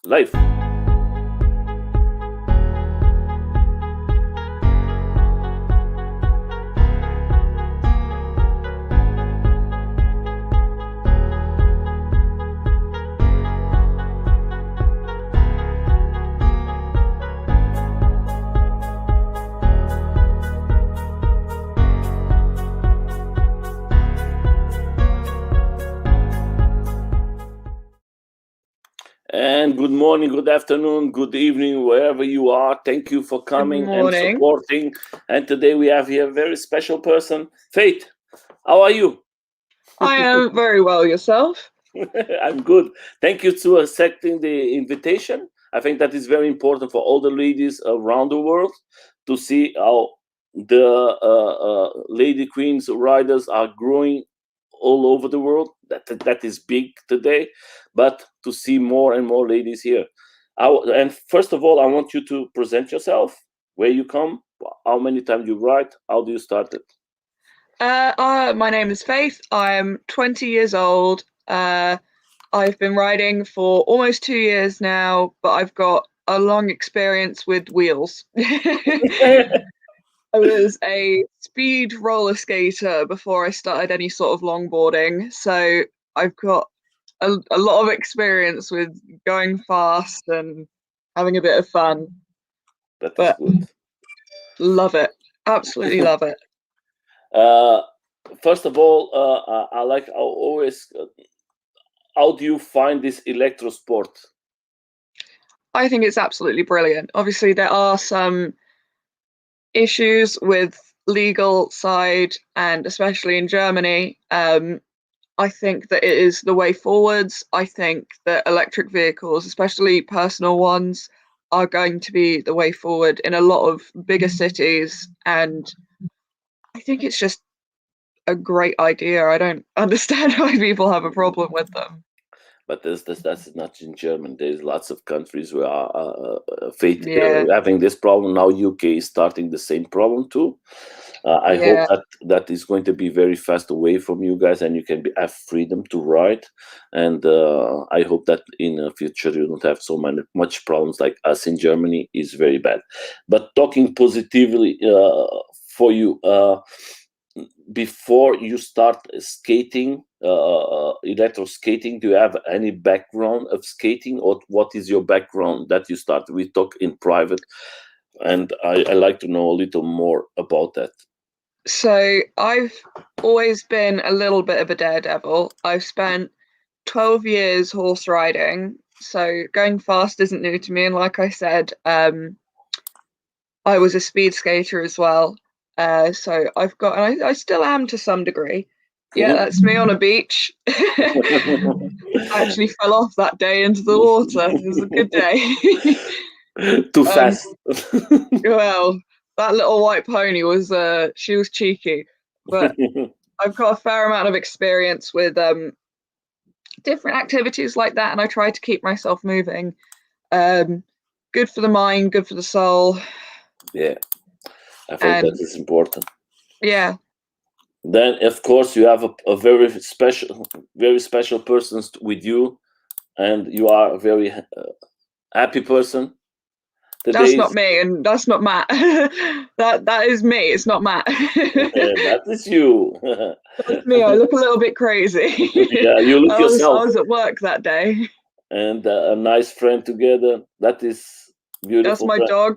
live. And good morning, good afternoon, good evening, wherever you are. Thank you for coming and supporting. And today we have here a very special person, Faith. How are you? I am very well. Yourself? I'm good. Thank you for accepting the invitation. I think that is very important for all the ladies around the world to see how the lady queens riders are growing all over the world. That is big today, but to see more and more ladies here. And first of all, I want you to present yourself, where you come, how many times you ride, how do you start it? My name is Faith. I'm 20 years old. I've been riding for almost 2 years now, but I've got a long experience with wheels. I was a speed roller skater before I started any sort of longboarding, so I've got a lot of experience with going fast and having a bit of fun. That is good. Love it. Absolutely love it. First of all, I like always. How do you find this electro sport? I think it's absolutely brilliant. Obviously, there are some issues with legal side, and especially in Germany. I think that it is the way forwards. I think that electric vehicles, especially personal ones, are going to be the way forward in a lot of bigger cities. And I think it's just a great idea. I don't understand why people have a problem with them. But that's not in Germany. There's lots of countries where are having this problem. Now UK is starting the same problem too. I hope that is going to be very fast away from you guys, and you can have freedom to ride. And I hope that in the future you don't have so much problems like us in Germany. Is very bad. But talking positively for you. Before you start skating, electro skating, do you have any background of skating, or what is your background that you start? We talk in private, and I like to know a little more about that. So I've always been a little bit of a daredevil. I've spent 12 years horse riding, so going fast isn't new to me. And like I said, I was a speed skater as well. So I've got, and I still am to some degree. Yeah, that's me on a beach. I actually fell off that day into the water. It was a good day. Too fast. Well, that little white pony was, she was cheeky. But I've got a fair amount of experience with different activities like that, and I try to keep myself moving. Good for the mind, good for the soul. Yeah, I think that is important. Yeah. Then, of course, you have a very special person with you, and you are a very happy person. That's not me, and that's not Matt. that is me. It's not Matt. That is you. That's me. I look a little bit crazy. Yeah, you look yourself. I was at work that day. And a nice friend together. That is beautiful. That's my dog.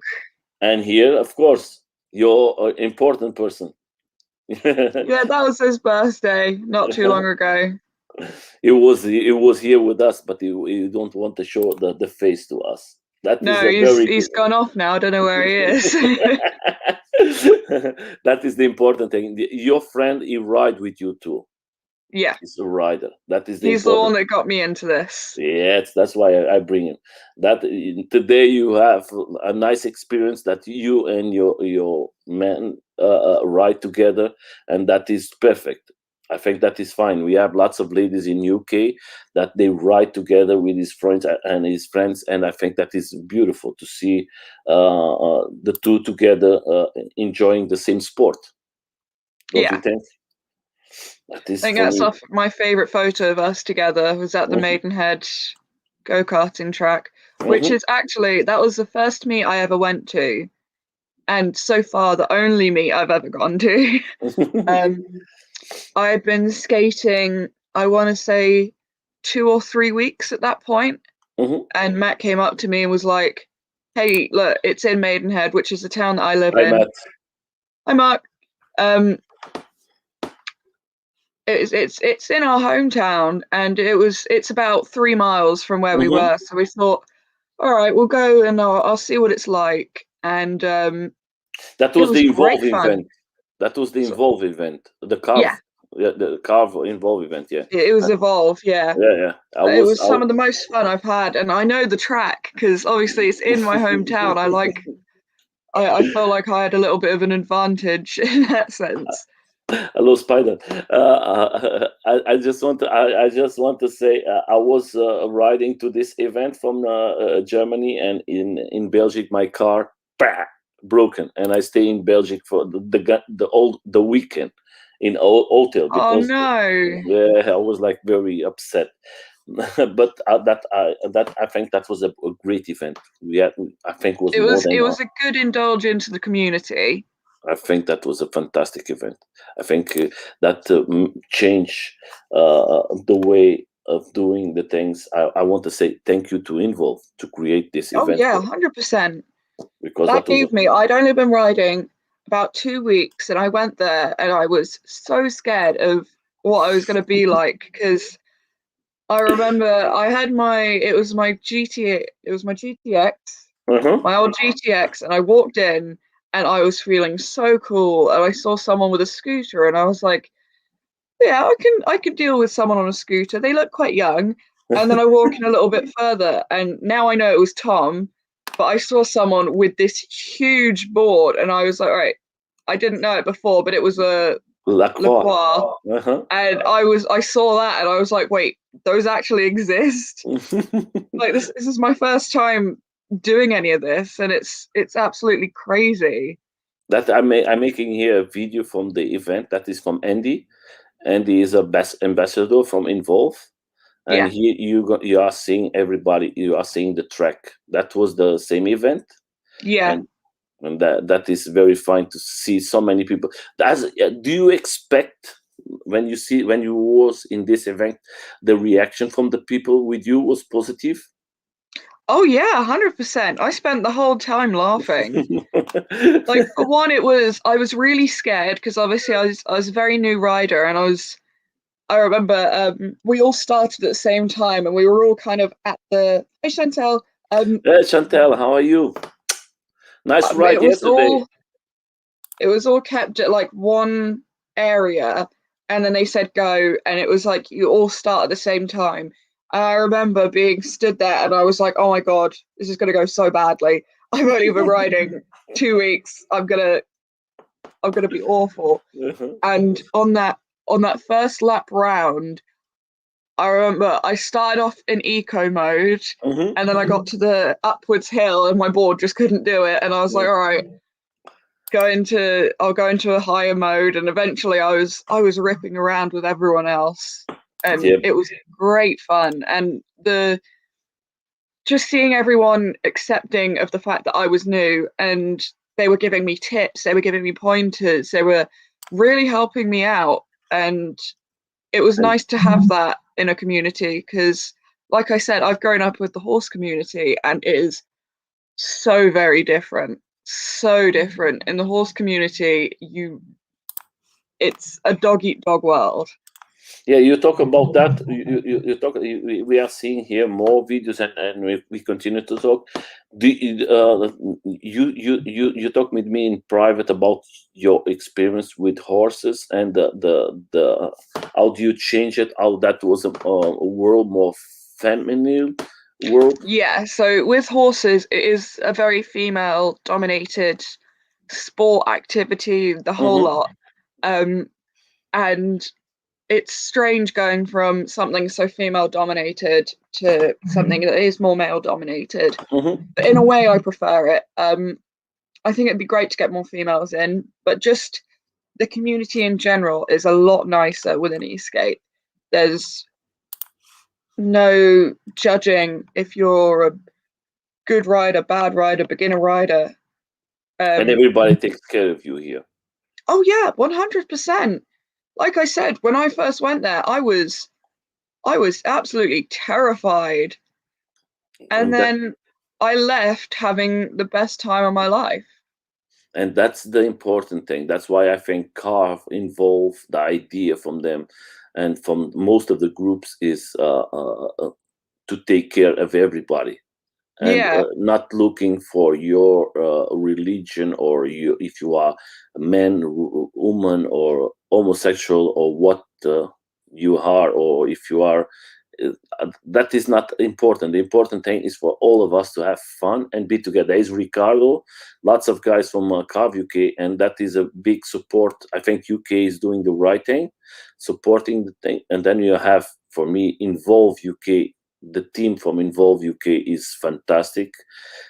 And here, of course, you're an important person. Yeah, that was his birthday not too long ago. He was here with us, but he don't want to show the face to us. He's gone off now. I don't know where he is. That is the important thing. Your friend, he ride with you too. Yeah, he's a rider. That is he's the one that got me into this. Yes, that's why I bring him. That today you have a nice experience that you and your man ride together, and that is perfect. I think that is fine. We have lots of ladies in UK that they ride together with his friends, and I think that is beautiful to see the two together enjoying the same sport. Don't you think? I think that's my favorite photo of us together was at the Maidenhead go-karting track. which is actually, that was the first meet I ever went to, and so far the only meet I've ever gone to. I had been skating, I want to say 2 or 3 weeks at that point, and Matt came up to me and was like, "Hey, look, it's in Maidenhead, which is the town that I live Hi, in." Matt. Hi, Mark. It's in our hometown, and it's about 3 miles from where we were. So we thought, all right, we'll go and I'll see what it's like. And that it was was the great Involve fun. event. That was the So, Involve event. The yeah, Carve Involve event. Yeah. it was Evolve. Yeah, Yeah. it was some of the most fun I've had, and I know the track because obviously it's in my hometown. I feel like I had a little bit of an advantage in that sense. Hello, Spider. I just want to say I was riding to this event from Germany, and in Belgium my car broken, and I stay in Belgium for the weekend in hotel Oh because no. I was like very upset. But that I think that was a great event. I think was more than It was a good indulge into the community. I think that was a fantastic event. I think that changed the way of doing the things. I want to say thank you to Involve to create this Oh event yeah, 100%. because That that was gave me, I'd only been riding about 2 weeks, and I went there and I was so scared of what I was going to be like, because I remember I had it was my GTX, uh-huh. my old GTX, and I walked in and I was feeling so cool, and I saw someone with a scooter and I was like, yeah, I can deal with someone on a scooter. They look quite young. And then I walk in a little bit further, and now I know it was Tom, but I saw someone with this huge board, and I was like, all right, I didn't know it before, but it was a La Croix. LaCroix, Uh-huh. and I saw that, and I was like, wait, those actually exist? Like this is my first time doing any of this, and it's absolutely crazy. That I'm making here a video from the event that is from Andy. Andy is a best ambassador from Involve. And Yeah, here you are seeing everybody. You are seeing the track. That was the same event, yeah. and that is very fine to see so many people. Do you expect when you was in this event, the reaction from the people with you was positive? Oh yeah, 100%. I spent the whole time laughing. Like for one, I was really scared because obviously I was a very new rider, and I remember we all started at the same time, and we were all kind of at the hey Chantel. Hey, Chantel, how are you? Nice ride It was yesterday. all kept at like one area, and then they said go, and it was like you all start at the same time. And I remember being stood there, and I was like, oh my god, this is gonna go so badly. I've only been riding 2 weeks. I'm gonna be awful. And on that first lap round, I remember I started off in eco mode, and then I got to the upwards hill and my board just couldn't do it, and I was like, all right, I'll go into a higher mode, and eventually I was ripping around with everyone else, and Yep. it was great fun. And the just seeing everyone accepting of the fact that I was new, and they were giving me tips, they were giving me pointers, they were really helping me out. And it was nice to have that in a community because, like I said, I've grown up with the horse community, and it is so very different. So different. In the horse community, it's a dog eat dog world. Yeah, you talk about that. You talk. We are seeing here more videos, and we continue to talk. You talk with me in private about your experience with horses and the how do you change it? How that was a world more feminine world. Yeah, so with horses, it is a very female dominated sport activity, the whole Mm-hmm. lot. And it's strange going from something so female dominated to something that is more male dominated. Mm-hmm. But in a way, I prefer it. I think it'd be great to get more females in, but just the community in general is a lot nicer within ESK8. There's no judging if you're good rider, bad rider, beginner rider. And everybody takes care of you here. Oh yeah, 100%. Like I said, when I first went there, I was absolutely terrified. And then I left having the best time of my life. And that's the important thing. That's why I think CARV involved the idea from them and from most of the groups is to take care of everybody. And Yeah, not looking for your religion or if you are a man, woman, or homosexual, or what you are, or if you are. That is not important. The important thing is for all of us to have fun and be together. There is Ricardo, lots of guys from CARV UK, and that is a big support. I think UK is doing the right thing, supporting the thing. And then you have, for me, Involve UK. The team from Involve UK is fantastic.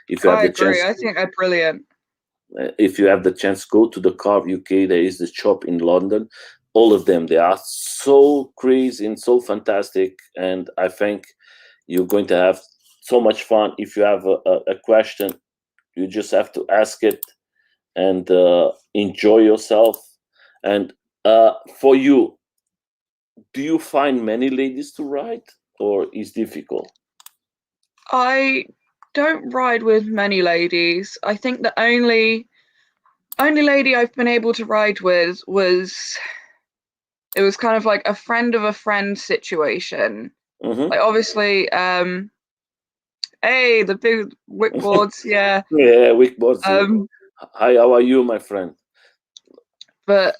If you have I the agree. chance, I think they're brilliant. if you have the chance, go to the CARV UK. There is the shop in London. All of them, they are so crazy and so fantastic. And I think you're going to have so much fun. If you have a question, you just have to ask it and enjoy yourself. And for you, do you find many ladies to ride, or is difficult? I don't ride with many ladies. I think the only lady I've been able to ride with was it was kind of like a friend of a friend situation. Mm-hmm. Like obviously, hey, the big wickboards, yeah. Yeah, Wickboards. Um, Hi, how are you, my friend? but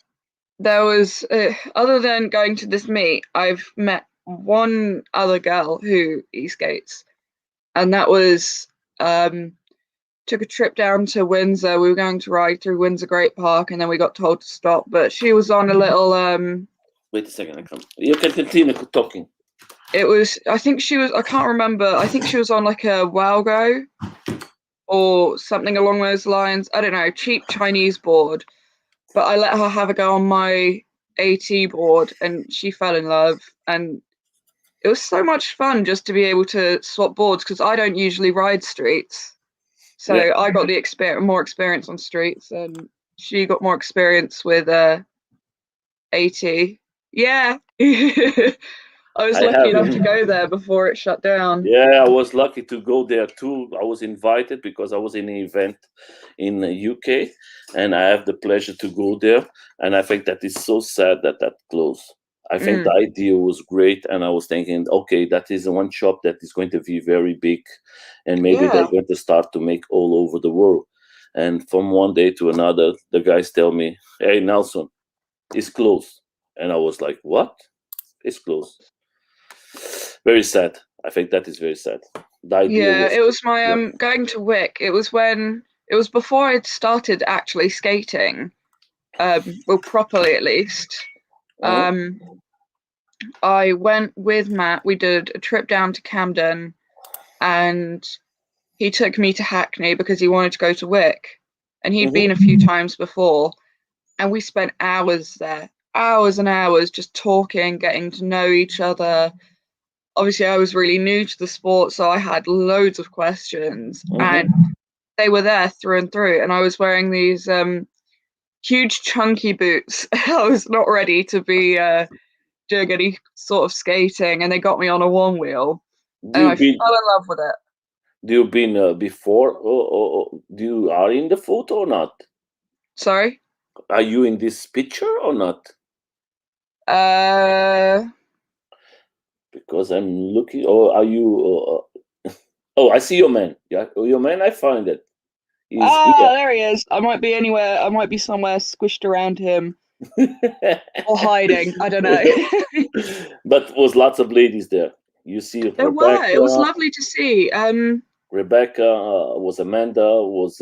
there was other than going to this meet, I've met one other girl who e-skates, and that was took a trip down to Windsor. We were going to ride through Windsor Great Park, and then we got told to stop. But she was on a little Wait a second, I come. You can continue talking. it was I think she was I can't remember. I think she was on like a Walgo or something along those lines. I don't know, cheap Chinese board. But I let her have a go on my AT board, and she fell in love. And it was so much fun just to be able to swap boards because I don't usually ride streets. So Yeah. I got the more experience on streets, and she got more experience with AT. Yeah, I was I lucky have. enough to go there before it shut down. Yeah, I was lucky to go there too. I was invited because I was in an event in the UK, and I have the pleasure to go there. And I think that is so sad that that closed. I think the idea was great, and I was thinking, okay, that is one shop that is going to be very big, and maybe they're Yeah. going to start to make all over the world. And from one day to another, the guys tell me, "Hey, Nelson, it's closed," and I was like, "What? It's closed." Very sad. I think that is very sad. The idea Yeah, was, it was my yeah. going to Wick. It was before I'd started actually skating. Well, properly at least. Mhm. I went with Matt. We did a trip down to Camden, and he took me to Hackney because he wanted to go to Wick, and he'd been a few times before, and we spent hours there, hours and hours just talking, getting to know each other. Obviously, I was really new to the sport, so I had loads of questions, and they were there through and through. And I was wearing these huge, chunky boots. I was not ready to be doing any sort of skating, and they got me on a one wheel, Do and you I been? fell in love with it. Do you been before? Or do you are in the photo or not? Sorry. Are you in this picture or not? Uh, Because I'm looking. Or are you? Oh, I see your man. Yeah, your man. I find it. He's here. there he is. I might be anywhere. I might be somewhere squished around him or hiding. I don't know. But was lots of ladies there. You see There were. It was Rebecca. lovely to see. Rebecca was Amanda, was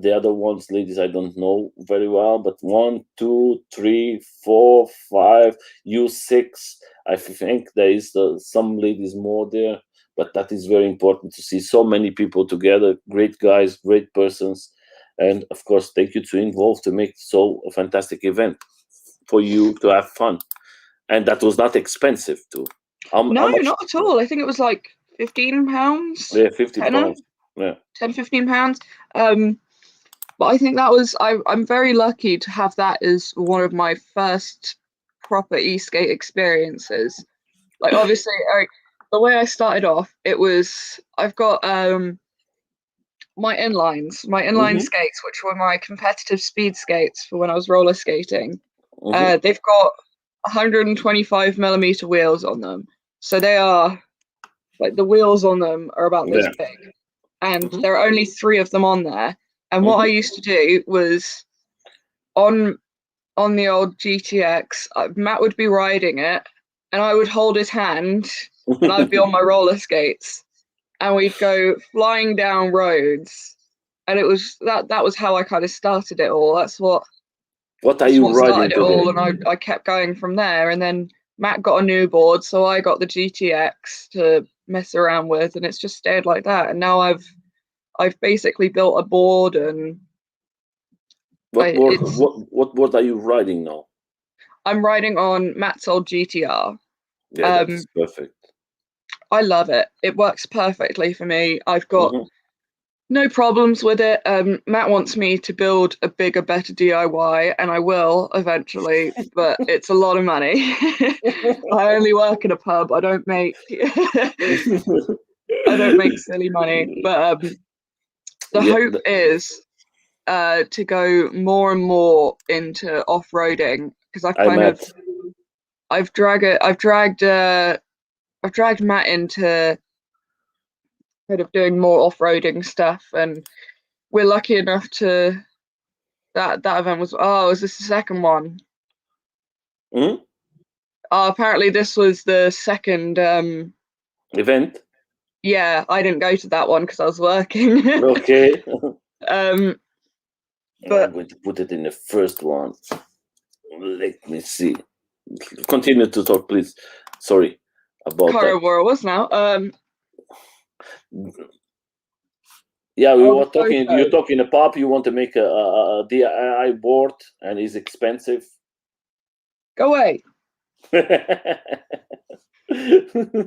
the other ones, ladies, I don't know very well, but 1, 2, 3, 4, 5, you 6. I think there is some ladies more there, but that is very important to see so many people together. Great guys, great persons, and of course, thank you to Involve to make so a fantastic event for you to have fun, and that was not expensive too. How No, much? not at all. I think it was like £15. Yeah, 50 Tenner. pounds. Yeah. 10, 15 pounds. But I think that was, I'm very lucky to have that as one of my first proper e-skate experiences. Like obviously, the way I started off, it was, I've got my inline Mm-hmm. skates, which were my competitive speed skates for when I was roller skating. Mm-hmm. They've got 125 millimeter wheels on them. So they are, like, the wheels on them are about this Yeah. big. And Mm-hmm. there are only 3 of them on there. And what I Mm-hmm. used to do was on the old GTX, Matt would be riding it, and I would hold his hand, and I'd be on my roller skates, and we'd go flying down roads. And it was that was how I kind of started it all. What are That's you what riding started it today? all, and I kept going from there. And then Matt got a new board, so I got the GTX to mess around with, and it's just stayed like that. And now I've basically built a board, and it's What board are you riding now? I'm riding on Matt's old GTR. Yeah, that is perfect. I love it. It works perfectly for me. I've got Mm-hmm. no problems with it. Matt wants me to build a bigger, better DIY, and I will eventually, but it's a lot of money. I only work in a pub. I don't make I don't make silly money. But the Yeah, hope is to go more and more into off-roading, because I met. I've dragged Matt into kind of doing more off-roading stuff, and we're lucky enough to that event was this the second one? Hmm? Apparently this was the second. Event. Yeah, I didn't go to that one because I was working. Okay. um, I'm but going to put it in the first one. Let me see. Continue to talk, please. Sorry about that. Cara was now. Yeah, we Oh, the were talking. You're photo. talking a pub. You want to make a DIY board, and it's expensive. Go away.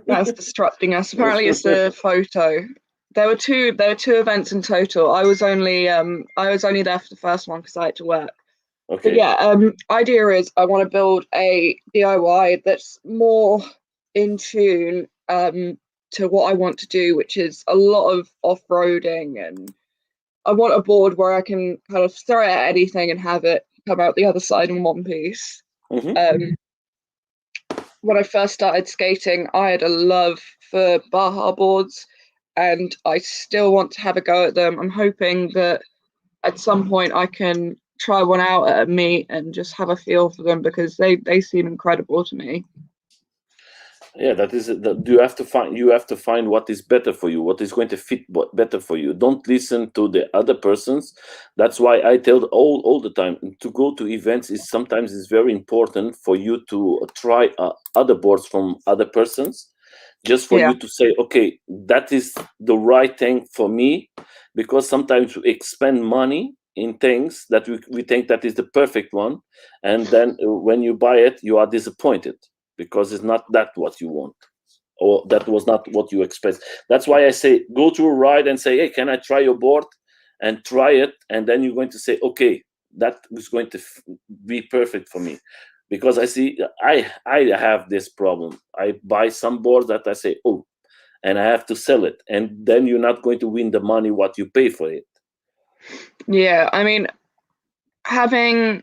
That's disrupting us. Apparently, it's the photo. There were two events in total. I was only there for the first one because I had to work. But Okay. yeah, idea is I want to build a DIY that's more in tune to what I want to do, which is a lot of off-roading, and I want a board where I can kind of throw it at anything and have it come out the other side in one piece. Mm-hmm. When I first started skating, I had a love for Baja boards, and I still want to have a go at them. I'm hoping that at some point I can try one out at a meet and just have a feel for them, because they seem incredible to me. Yeah, that is that you have to find what is better for you, what is going to fit better for you. Don't listen to the other persons. That's why I tell all the time, to go to events is sometimes is very important for you to try other boards from other persons, just for Yeah, you to say, okay, that is the right thing for me. Because sometimes we expend money in things that we think that is the perfect one, and then when you buy it you are disappointed because it's not that what you want, or that was not what you expect. That's why I say go to a ride and say, hey, can I try your board, and try it, and then you're going to say, okay, that is going to be perfect for me. Because I see I have this problem. I buy some boards that I say, oh, and I have to sell it, and then you're not going to win the money what you pay for it. yeah. I mean, having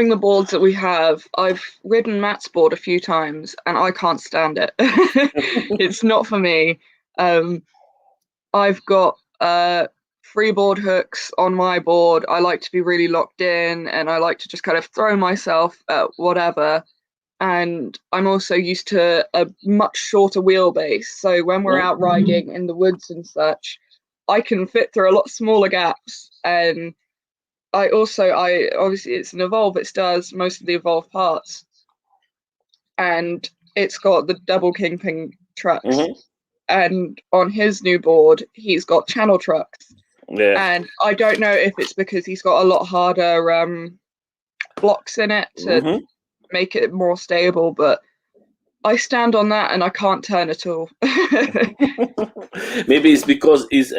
the boards that we have, I've ridden Matt's board a few times, and I can't stand it. It's not for me. I've got freeboard hooks on my board. I like to be really locked in, and I like to just kind of throw myself at whatever. And I'm also used to a much shorter wheelbase. So when we're out riding in the woods and such, I can fit through a lot smaller gaps. And I obviously it's an Evolve, it does most of the Evolve parts. And it's got the double kingpin trucks. Mm-hmm. And on his new board, he's got channel trucks. Yeah. And I don't know if it's because he's got a lot harder blocks in it to Mm-hmm. make it more stable, but I stand on that and I can't turn at all. Maybe it's because he's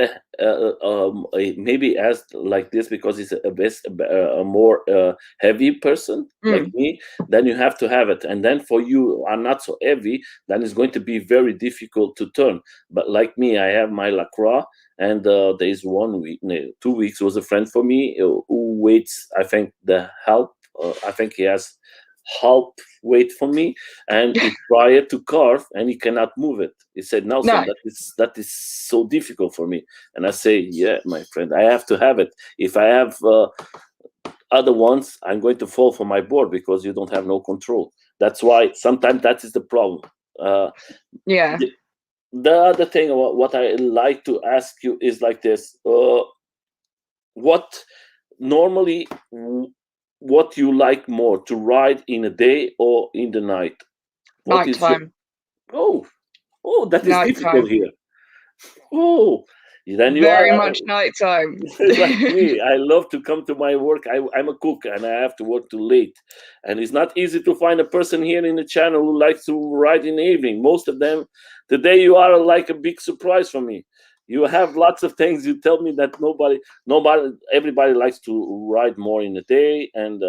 maybe as like this because he's a more heavy person like me. Then you have to have it, and then for you are not so heavy. Then it's going to be very difficult to turn. But like me, I have my LaCroix, and there is 1 week, no, 2 weeks was a friend for me who waits. I think the help. I think he has help wait for me, and he tried to carve and he cannot move it. He said, Nelson, No. that is so difficult for me. And I say, yeah, my friend, I have to have it. If I have other ones, I'm going to fall for my board because you don't have no control. That's why sometimes that is the problem. Yeah. The other thing, what I like to ask you is like this: what normally, what you like more, to ride in a day or in the night? What is your, Nighttime. that is difficult Nighttime. here. Oh, then you Very are much nighttime. like me. I love to come to my work. I'm a cook and I have to work too late. And it's not easy to find a person here in the channel who likes to ride in the evening. Most of them, today you are like a big surprise for me. You have lots of things. You tell me that everybody likes to ride more in the day. And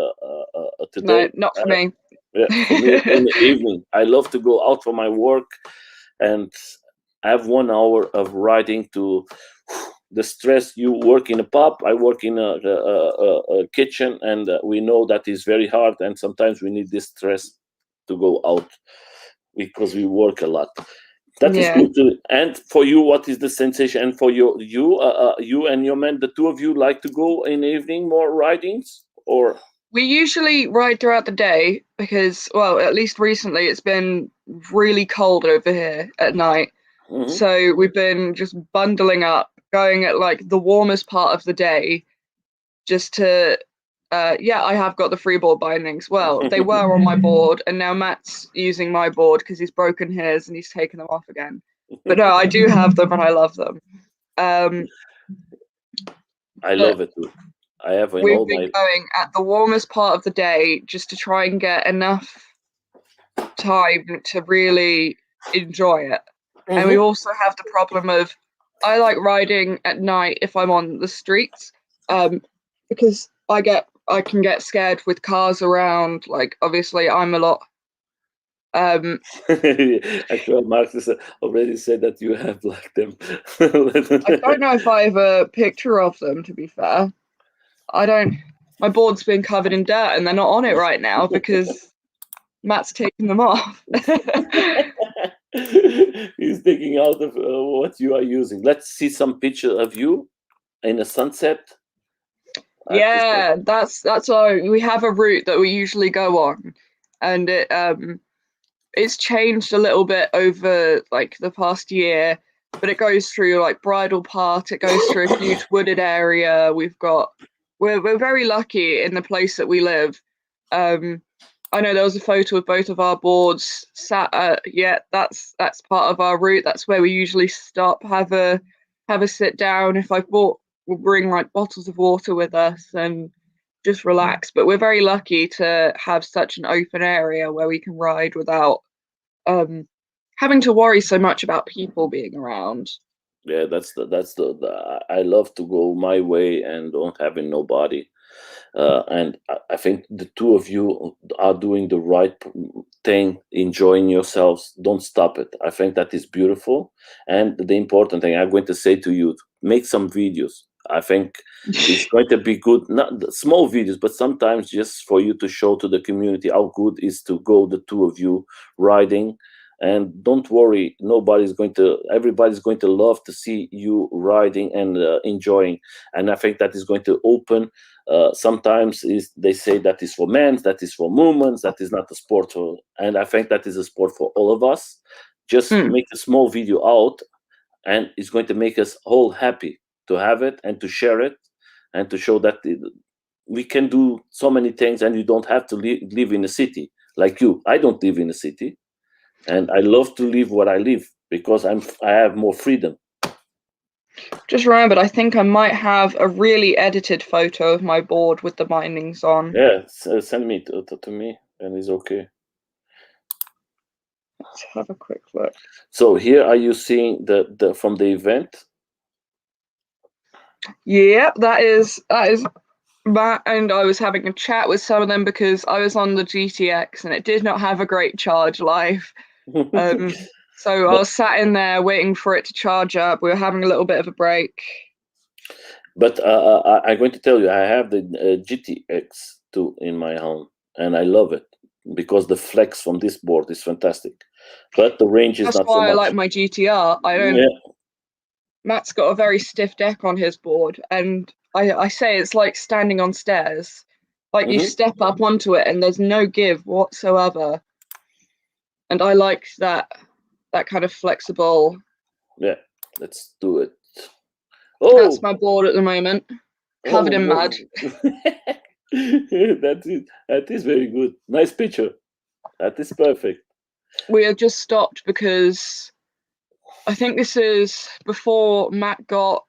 today, No, not for me. yeah, for me, in the evening, I love to go out for my work and have 1 hour of riding to the stress. You work in a pub, I work in a kitchen, and we know that is very hard, and sometimes we need this stress to go out because we work a lot. That is Yeah. good to, and for you, what is the sensation? And for you and your man, the two of you like to go in the evening more ridings, or? We usually ride throughout the day because, well, at least recently it's been really cold over here at night. Mhm. So we've been just bundling up, going at like the warmest part of the day just to, I have got the freeboard bindings. Well, they were on my board and now Matt's using my board because he's broken his and he's taken them off again. But no, I do have them and I love them. I love it too. I have in We've all been my. going at the warmest part of the day just to try and get enough time to really enjoy it. And we also have the problem of, I like riding at night if I'm on the streets, because I can get scared with cars around. Like obviously I'm a lot. Actually, Marcus already said that you have like them. I don't know if I have a picture of them, to be fair. I don't. My board's been covered in dirt and they're not on it right now because Matt's taking them off. He's taking out of what you are using. Let's see some picture of you in a sunset. Yeah, that's our. We have a route that we usually go on, and it's changed a little bit over like the past year, but it goes through like Bridle Part. It goes through a huge wooded area. We're very lucky in the place that we live. I know there was a photo of both of our boards sat. Yeah, that's part of our route. That's where we usually stop, have a sit down. If I've bought, we'll bring like bottles of water with us and just relax. But we're very lucky to have such an open area where we can ride without having to worry so much about people being around. Yeah, that's the I love to go my way and don't having nobody. And I think the two of you are doing the right thing, enjoying yourselves. Don't stop it. I think that is beautiful. And the important thing I'm going to say to you, make some videos. I think it's going to be good, not small videos, but sometimes just for you to show to the community how good is to go the two of you riding. And don't worry, everybody's going to love to see you riding and enjoying. And I think that is going to open. Sometimes they say that is for men, that is for women, that is not a sport for, and I think that is a sport for all of us. Just make a small video out, and it's going to make us all happy to have it and to share it and to show that we can do so many things, and you don't have to live in a city like you. I don't live in a city, and I love to live what I live because I have more freedom. Just remembered, I think I might have a really edited photo of my board with the bindings on. Yeah, send me to me, and it's okay. Let's have a quick look. So here, are you seeing the from the event? Yeah, that is Matt, and I was having a chat with some of them because I was on the GTX and it did not have a great charge life. So I was sat in there waiting for it to charge up. We were having a little bit of a break. But I'm going to tell you, I have the GTX 2 in my home, and I love it because the flex from this board is fantastic. But the range is That's not so why I much. like my GTR. I don't. Yeah. Matt's got a very stiff deck on his board, and I say it's like standing on stairs. Like you step up onto it, and there's no give whatsoever. And I like that kind of flexible. Yeah, let's do it. Oh, That's my board at the moment, covered in mud. That is very good. Nice picture. That is perfect. We have just stopped because I think this is before Matt got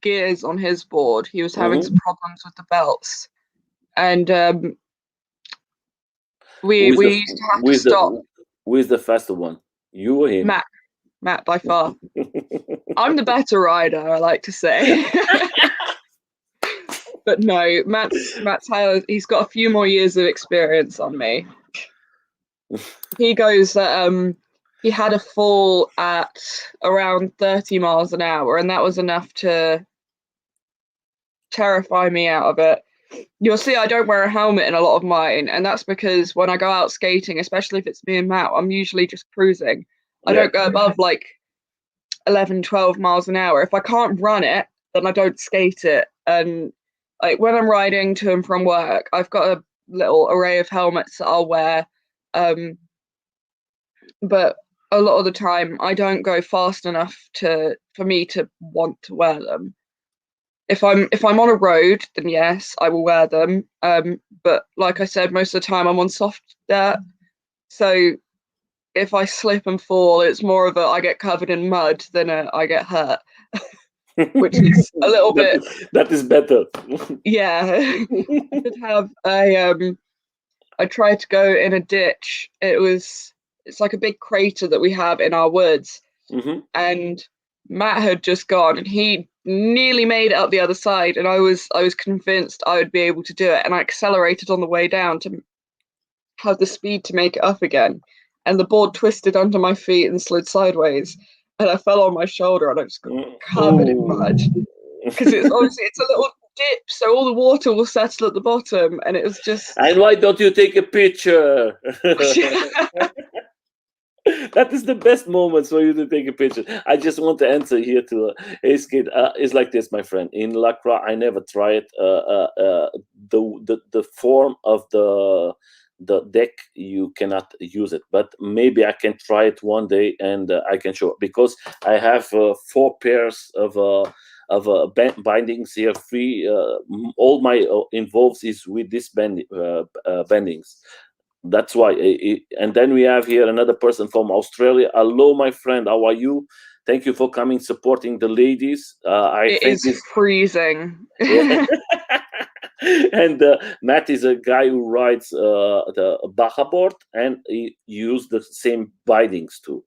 gears on his board. He was having some problems with the belts, and we used to have to stop. Who is the faster one? You or him? Matt by far. I'm the better rider, I like to say. But no, Matt's he's got a few more years of experience on me. He goes that he had a fall at around 30 miles an hour, and that was enough to terrify me out of it. You'll see I don't wear a helmet in a lot of mine, and that's because when I go out skating, especially if it's me and Matt, I'm usually just cruising. I don't go above like 11, 12 miles an hour. If I can't run it, then I don't skate it. And like when I'm riding to and from work, I've got a little array of helmets that I'll wear. But a lot of the time I don't go fast enough for me to want to wear them. If I'm on a road, then yes, I will wear them. But like I said, most of the time I'm on soft dirt. So if I slip and fall, it's more of a I get covered in mud than I get hurt. Which is a little bit. That is better. Yeah. I did have I tried to go in a ditch. It's like a big crater that we have in our woods. And Matt had just gone and he nearly made it up the other side, and I was convinced I would be able to do it, and I accelerated on the way down to have the speed to make it up again, and the board twisted under my feet and slid sideways, and I fell on my shoulder and I just got covered in mud because it's a little dip, so all the water will settle at the bottom, and it was just. And why don't you take a picture? That is the best moments for you to take a picture. I just want to answer here to ESK8. It's like this, my friend. In Lacroix, I never tried the form of the deck. You cannot use it, but maybe I can try it one day and I can show, because I have 4 pairs of bindings here, 3. All my involves is with this bendings. That's why. And then we have here another person from Australia. Hello, my friend. How are you? Thank you for coming, supporting the ladies. It is freezing. Yeah. And Matt is a guy who rides the Baja board, and he used the same bindings too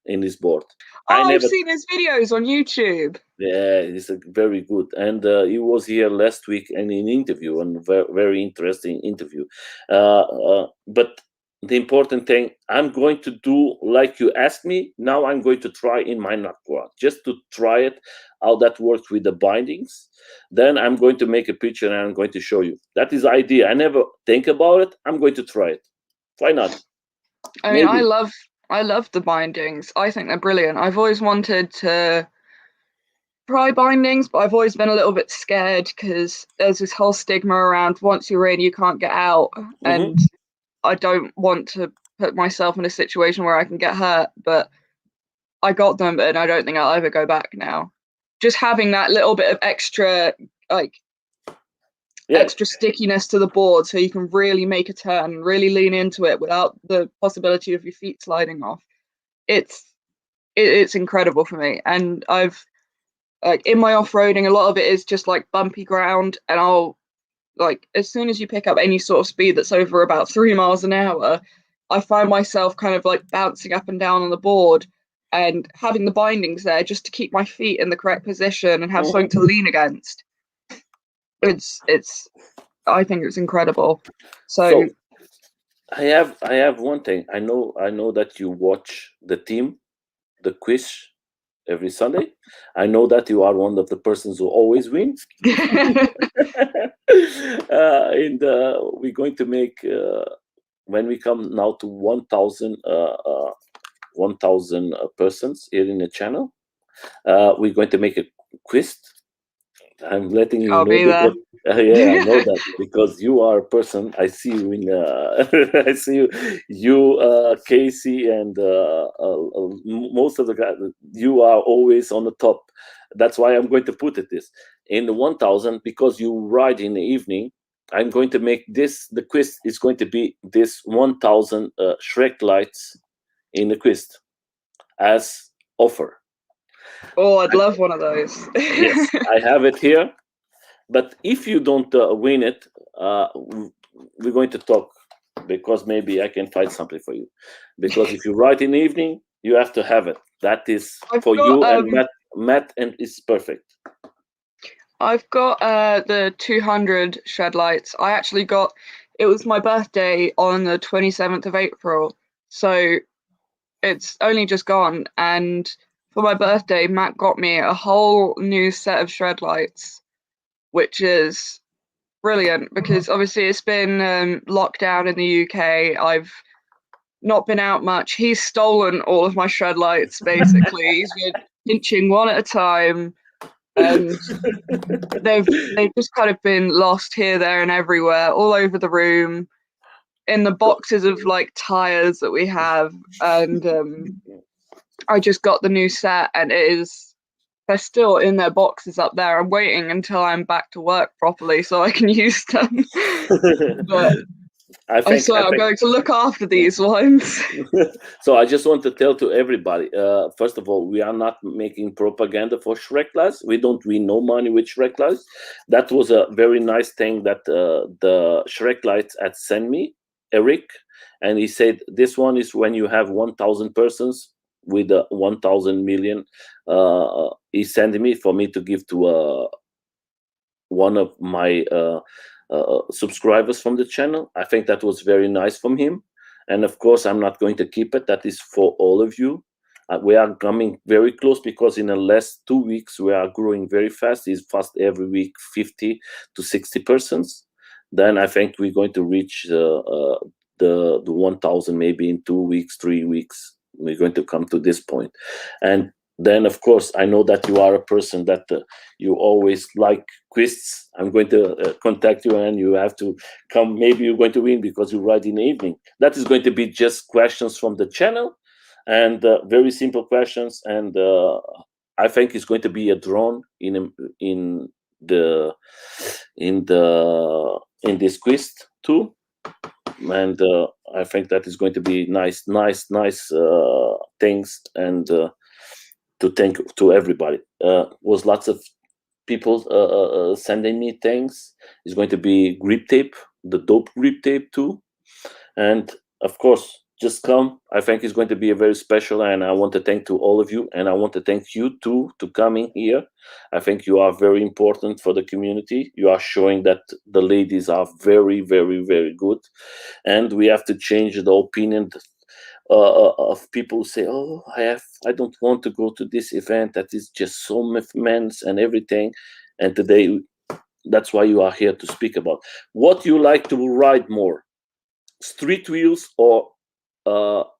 in his board. I've seen his videos on YouTube. Yeah, he's a very good, and he was here last week in an interview, and very interesting interview. But the important thing, I'm going to do like you asked me. Now I'm going to try in my Lacroix, just to try it, how that works with the bindings. Then I'm going to make a picture and I'm going to show you. That is the idea. I never think about it. I'm going to try it. Why not? I mean, I love the bindings. I think they're brilliant. I've always wanted to try bindings, but I've always been a little bit scared because there's this whole stigma around once you're in, you can't get out. And I don't want to put myself in a situation where I can get hurt, but I got them and I don't think I'll ever go back now. Just having that little bit of extra, extra stickiness to the board so you can really make a turn, really lean into it without the possibility of your feet sliding off. It's incredible for me. And I've in my off-roading, a lot of it is just like bumpy ground, and I'll as soon as you pick up any sort of speed that's over about 3 miles an hour, I find myself kind of like bouncing up and down on the board and having the bindings there just to keep my feet in the correct position and have something to lean against. It's I think it's incredible. So I have one thing. I know that you watch the quiz every Sunday. I know that you are one of the persons who always win. And we're going to make when we come now to 1,000 persons here in the channel. We're going to make a quiz. I'm letting you I'll know be there. because yeah, I know that because you are a person. I see you in. I see you, Casey, and most of the guys. You are always on the top. That's why I'm going to put it this in the 1,000 because you ride in the evening. I'm going to make this. The quiz is going to be this 1,000 Shrek lights in the quiz as offer. Oh, I'd love one of those. Yes, I have it here. But if you don't win it, we're going to talk because maybe I can find something for you. Because if you write in the evening, you have to have it. That is for you and Matt, and it's perfect. I've got the 200 shed lights. I actually got, it was my birthday on the 27th of April. So it's only just gone. And for my birthday, Matt got me a whole new set of shed lights, which is brilliant because obviously it's been locked down in the UK. I've not been out much. He's stolen all of my shed lights, basically. He's been pinching one at a time. And they've just kind of been lost here, there, and everywhere, all over the room, in the boxes of like tires that we have. And I just got the new set, and they're still in their boxes up there. I'm waiting until I'm back to work properly so I can use them. But I swear I'm going to look after these ones. So I just want to tell to everybody, first of all, we are not making propaganda for Shrek lights. We don't win no money with Shrek lights. That was a very nice thing that the Shrek lights had sent me, Eric, and he said this one is when you have 1,000 persons with 1,000 million. He sent me for me to give to one of my subscribers from the channel. I think that was very nice from him. And of course, I'm not going to keep it. That is for all of you. We are coming very close because in the last 2 weeks, we are growing very fast. It's fast every week, 50 to 60 persons. Then I think we're going to reach the 1,000 maybe in 2 weeks, 3 weeks. We're going to come to this point. And then, of course, I know that you are a person that you always like quizzes. I'm going to contact you and you have to come. Maybe you're going to win because you write in the evening. That is going to be just questions from the channel and very simple questions. And I think it's going to be a drone in this quiz too. And I think that is going to be nice things and to thank to everybody. Was lots of people sending me things. It's going to be grip tape, the dope grip tape too, and of course just come. I think it's going to be a very special, and I want to thank to all of you, and I want to thank you too to coming here. I think you are very important for the community. You are showing that the ladies are very, very, very good, and we have to change the opinion of people who say, "Oh, I don't want to go to this event. That is just so men's and everything." And today, that's why you are here to speak about what you like to ride more: street wheels or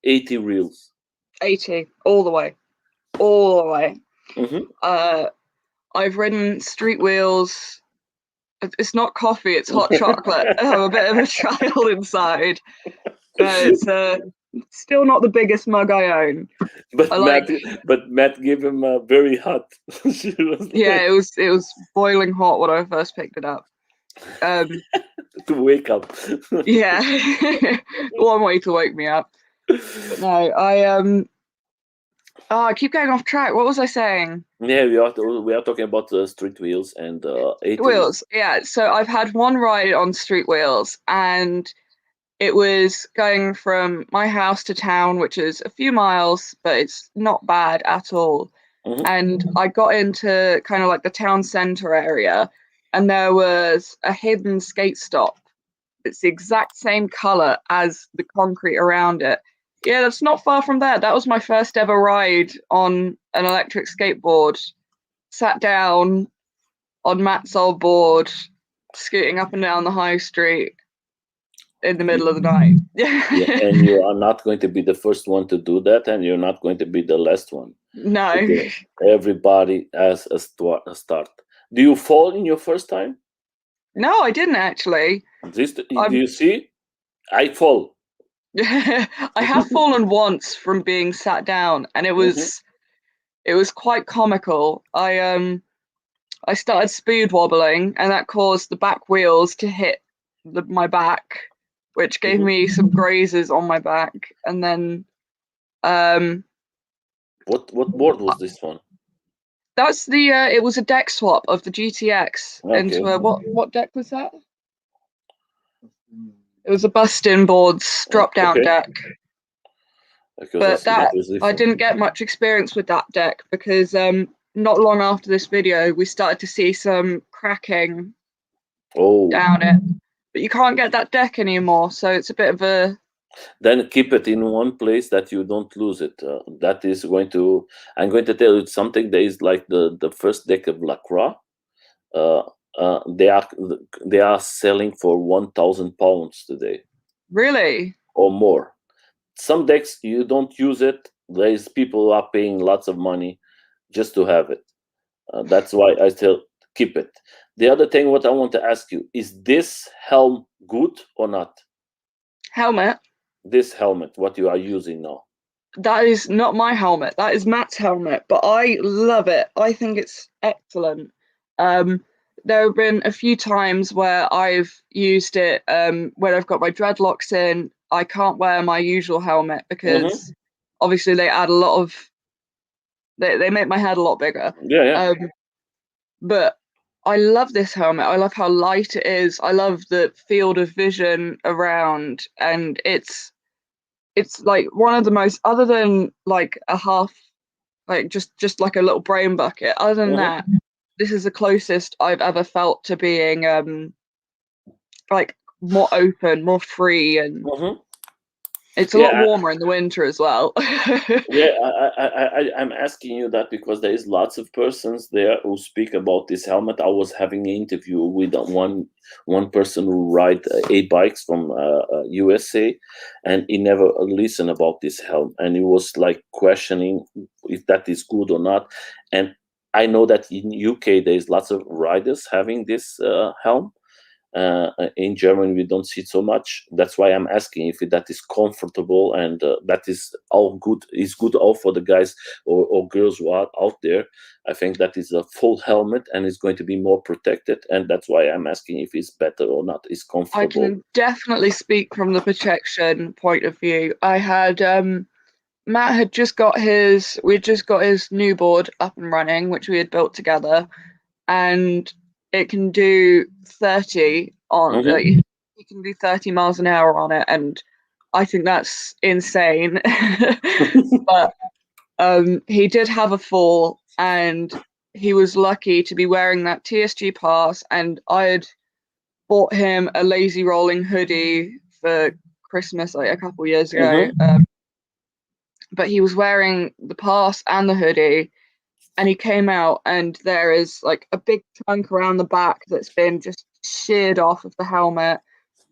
80 reels. 80 all the way. Mm-hmm. I've ridden street wheels. It's not coffee, it's hot chocolate. I'm a bit of a child inside. It's still not the biggest mug I own. But Matt gave him very hot. Yeah, it was boiling hot when I first picked it up. To wake up. Yeah, one way to wake me up. But no, I keep going off track. What was I saying? Yeah, we are talking about street wheels and 80 wheels. Yeah, so I've had one ride on street wheels, and it was going from my house to town, which is a few miles, but it's not bad at all. Mhm. And I got into kind of like the town center area, and there was a hidden skate stop. It's the exact same color as the concrete around it. Yeah, that's not far from there. That was my first ever ride on an electric skateboard. Sat down on Matt's old board, scooting up and down the high street in the middle of the night. Yeah, and you are not going to be the first one to do that, and you're not going to be the last one. No. Okay. Everybody has a start. Do you fall in your first time? No, I didn't actually. Do you see? I fall. I have fallen once from being sat down, and it was quite comical. I started speed wobbling, and that caused the back wheels to hit my back, which gave me some grazes on my back. And then what board was this one? That's the it was a deck swap of the GTX into a what deck was that? It was a bust-in boards drop-down deck. But that I didn't get much experience with that deck because not long after this video we started to see some cracking down it. But you can't get that deck anymore, so it's a bit of a... Then keep it in one place that you don't lose it. That is going to... I'm going to tell you something. There is like the first deck of LaCroix. They are selling for £1,000 today. Really? Or more. Some decks you don't use it. There's people who are paying lots of money just to have it. That's why I still keep it. The other thing what I want to ask you, is this helm good or not? Helmet? This helmet, what you are using now. That is not my helmet. That is Matt's helmet, but I love it. I think it's excellent. There have been a few times where I've used it when I've got my dreadlocks in. I can't wear my usual helmet because obviously they add a lot of... They make my head a lot bigger. Yeah. But I love this helmet. I love how light it is. I love the field of vision around, and it's like one of the most, other than like a half, like just like a little brain bucket. Other than that, this is the closest I've ever felt to being like more open, more free, and it's a lot warmer in the winter as well. Yeah, I'm asking you that because there is lots of persons there who speak about this helmet. I was having an interview with one person who ride 8 bikes from USA, and he never listened about this helmet, and he was like questioning if that is good or not. And I know that in UK there is lots of riders having this helm. In Germany we don't see it so much. That's why I'm asking if that is comfortable, and that is all good. Is good all for the guys or girls who are out there. I think that is a full helmet and it's going to be more protected, and that's why I'm asking if it's better or not. It's comfortable. I can definitely speak from the protection point of view. I had Matt had just got his new board up and running, which we had built together, and it can do 30 on you can do 30 miles an hour on it, and I think that's insane. But he did have a fall, and he was lucky to be wearing that TSG pass, and I had bought him a lazy rolling hoodie for Christmas like a couple years ago. But he was wearing the pass and the hoodie, and he came out and there is like a big chunk around the back that's been just sheared off of the helmet.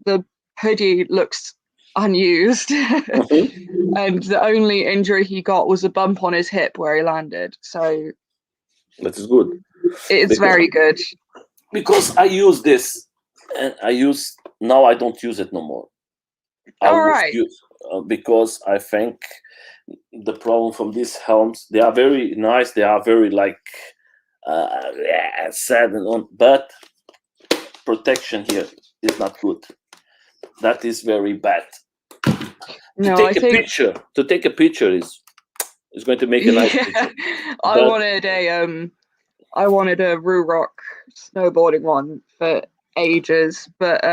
The hoodie looks unused. And the only injury he got was a bump on his hip where he landed. So that is good. It's very good. Because I use this, and now I don't use it no more. All right. Because I think the problem from these helms, they are very nice, they are very like sad and on, but protection here is not good. That is very bad. No, to take a picture is going to make a nice picture. I wanted a Rooke snowboarding one for ages, but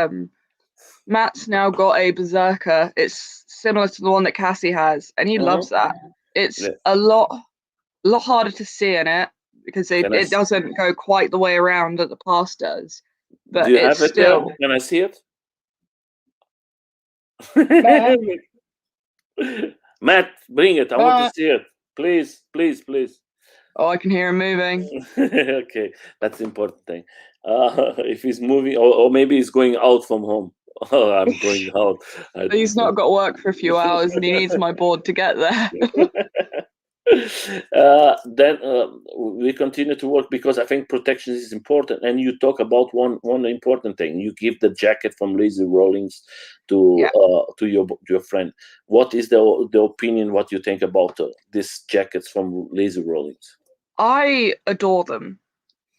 Matt's now got a Berserker. It's similar to the one that Cassie has, and he loves that. It's Yeah. a lot harder to see in it because it doesn't go quite the way around that the past does. But Do you it's have it there? still. Can I see it? Matt, Matt, bring it. I want to see it. Please, please, please. Oh, I can hear him moving. Okay, that's the important thing. If he's moving, or maybe he's going out from home. Oh, I'm going out. He's not got work for a few hours and he needs my board to get there. Then we continue to work because I think protection is important. And you talk about one important thing. You give the jacket from Lazy Rollings to your friend. What is the opinion? What you think about these jackets from Lazy Rollings? I adore them.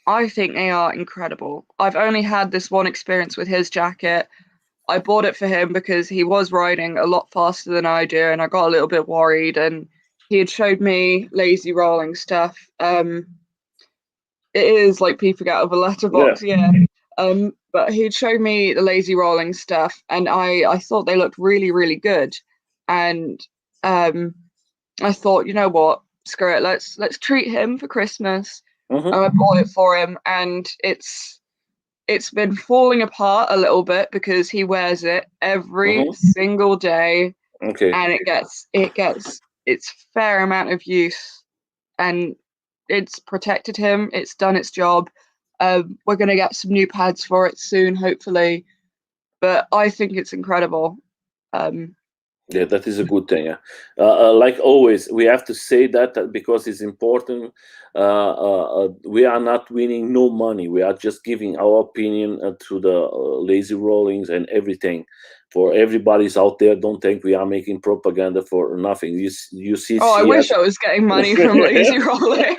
I think they are incredible. I've only had this one experience with his jacket. I bought it for him because he was riding a lot faster than I do, and I got a little bit worried. And he had showed me Lazy Rolling stuff. It is like peeping out of a letterbox, yeah. But he'd showed me the Lazy Rolling stuff, and I thought they looked really, really good. And I thought, you know what, screw it, let's treat him for Christmas. Mm-hmm. And I bought it for him, and it's been falling apart a little bit because he wears it every single day. Okay. And it gets its fair amount of use, and it's protected him. It's done its job. We're going to get some new pads for it soon, hopefully. But I think it's incredible. Yeah, that is a good thing. Yeah. Like always, we have to say that because it's important. We are not winning no money. We are just giving our opinion to the Lazy Rollings and everything. For everybody's out there, don't think we are making propaganda for nothing. You see. Oh, I wish I was getting money from Lazy Rolling.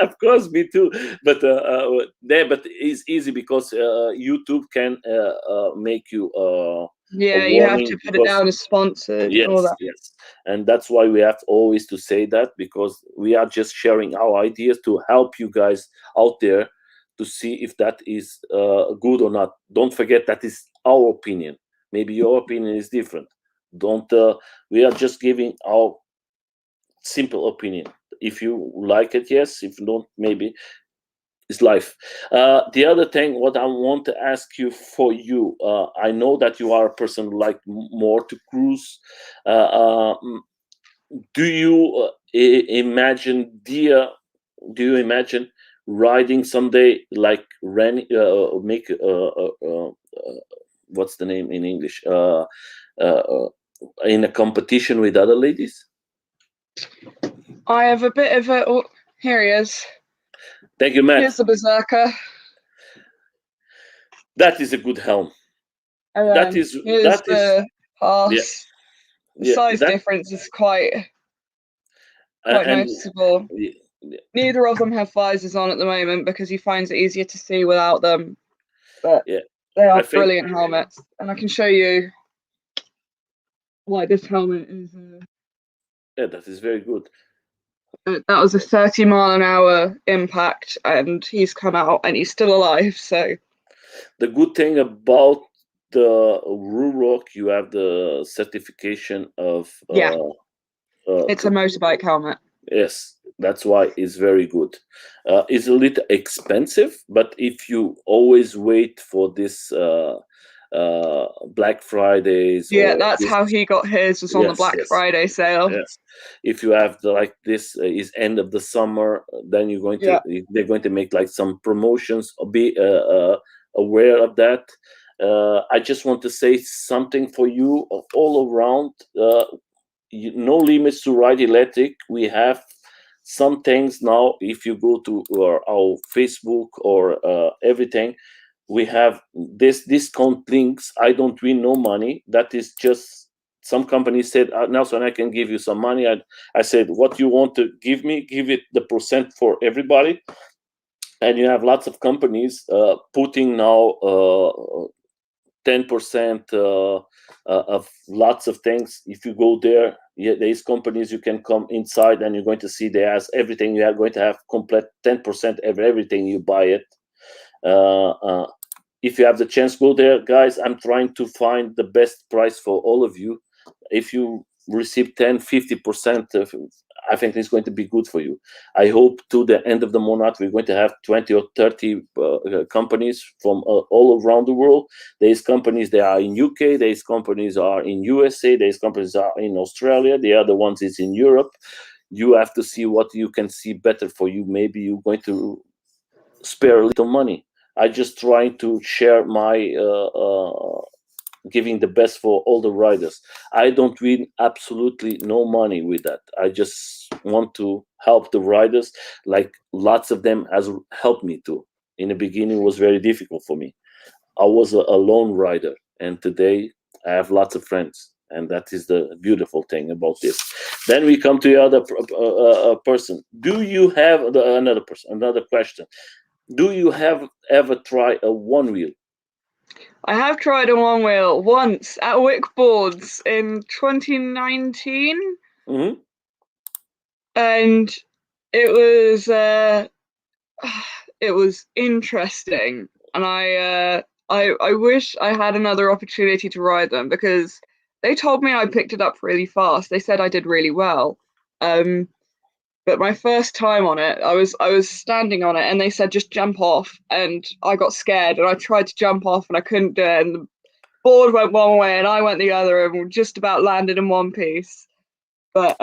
Of course, me too. But but it's easy because YouTube can make you. Yeah, you have to put it down as sponsored. Yes, and all that. yes, and that's why we have always to say that, because we are just sharing our ideas to help you guys out there to see if that is good or not. Don't forget that is our opinion. Maybe your opinion is different. Don't. We are just giving our simple opinion. If you like it, yes. If you don't, maybe it's life. The other thing, what I want to ask you for you, I know that you are a person who like more to cruise. Do you imagine, dear? Do you imagine riding someday like make what's the name in English? In a competition with other ladies? I have a bit of a. Oh, here he is. Thank you, Matt. Here's the Berserker. That is a good helm. And that is the pass. Yeah. The size difference is quite noticeable. Neither of them have visors on at the moment because he finds it easier to see without them. But they are brilliant helmets, and I can show you why this helmet is. Yeah, that is very good. That was a 30-mile-an-hour impact, and he's come out and he's still alive. So the good thing about the Rooke, you have the certification of it's a motorbike helmet. Yes, that's why it's very good. It's a little expensive, but if you always wait for this Black Fridays, that's how he got his, was on the Black Friday sale. Yes, if you have this is end of the summer, then you're going to they're going to make like some promotions. Be aware of that. I just want to say something for you all around. No limits to ride electric. We have some things now. If you go to our Facebook or everything, we have this discount links. I don't win no money. That is just some company said, Nelson, I can give you some money. I said, what you want to give me, give it the percent for everybody. And you have lots of companies putting now 10% of lots of things. If you go there, there's companies you can come inside and you're going to see they has everything. You are going to have complete 10% of everything you buy it. if you have the chance, go there, guys. I'm trying to find the best price for all of you. If you receive 10-50%, I think it's going to be good for you. I hope to the end of the month we're going to have 20 or 30 companies from all around the world. There's companies that are in UK, there's companies are in USA, there's companies are in Australia, the other ones is in Europe. You have to see what you can see better for you. Maybe you're going to spare a little money. I just trying to share my giving the best for all the riders. I don't win absolutely no money with that. I just want to help the riders, like lots of them has helped me too. In the beginning, it was very difficult for me. I was a lone rider, and today I have lots of friends, and that is the beautiful thing about this. Then we come to the other person. Do you have another question? Do you have ever tried a one wheel? I have tried a one wheel once at Wick Boards in 2019, Mm-hmm. and it was interesting, and I wish I had another opportunity to ride them because they told me I picked it up really fast. They said I did really well. But my first time on it, I was standing on it, and they said just jump off, and I got scared, and I tried to jump off, and I couldn't do it, and the board went one way, and I went the other, and we just about landed in one piece. But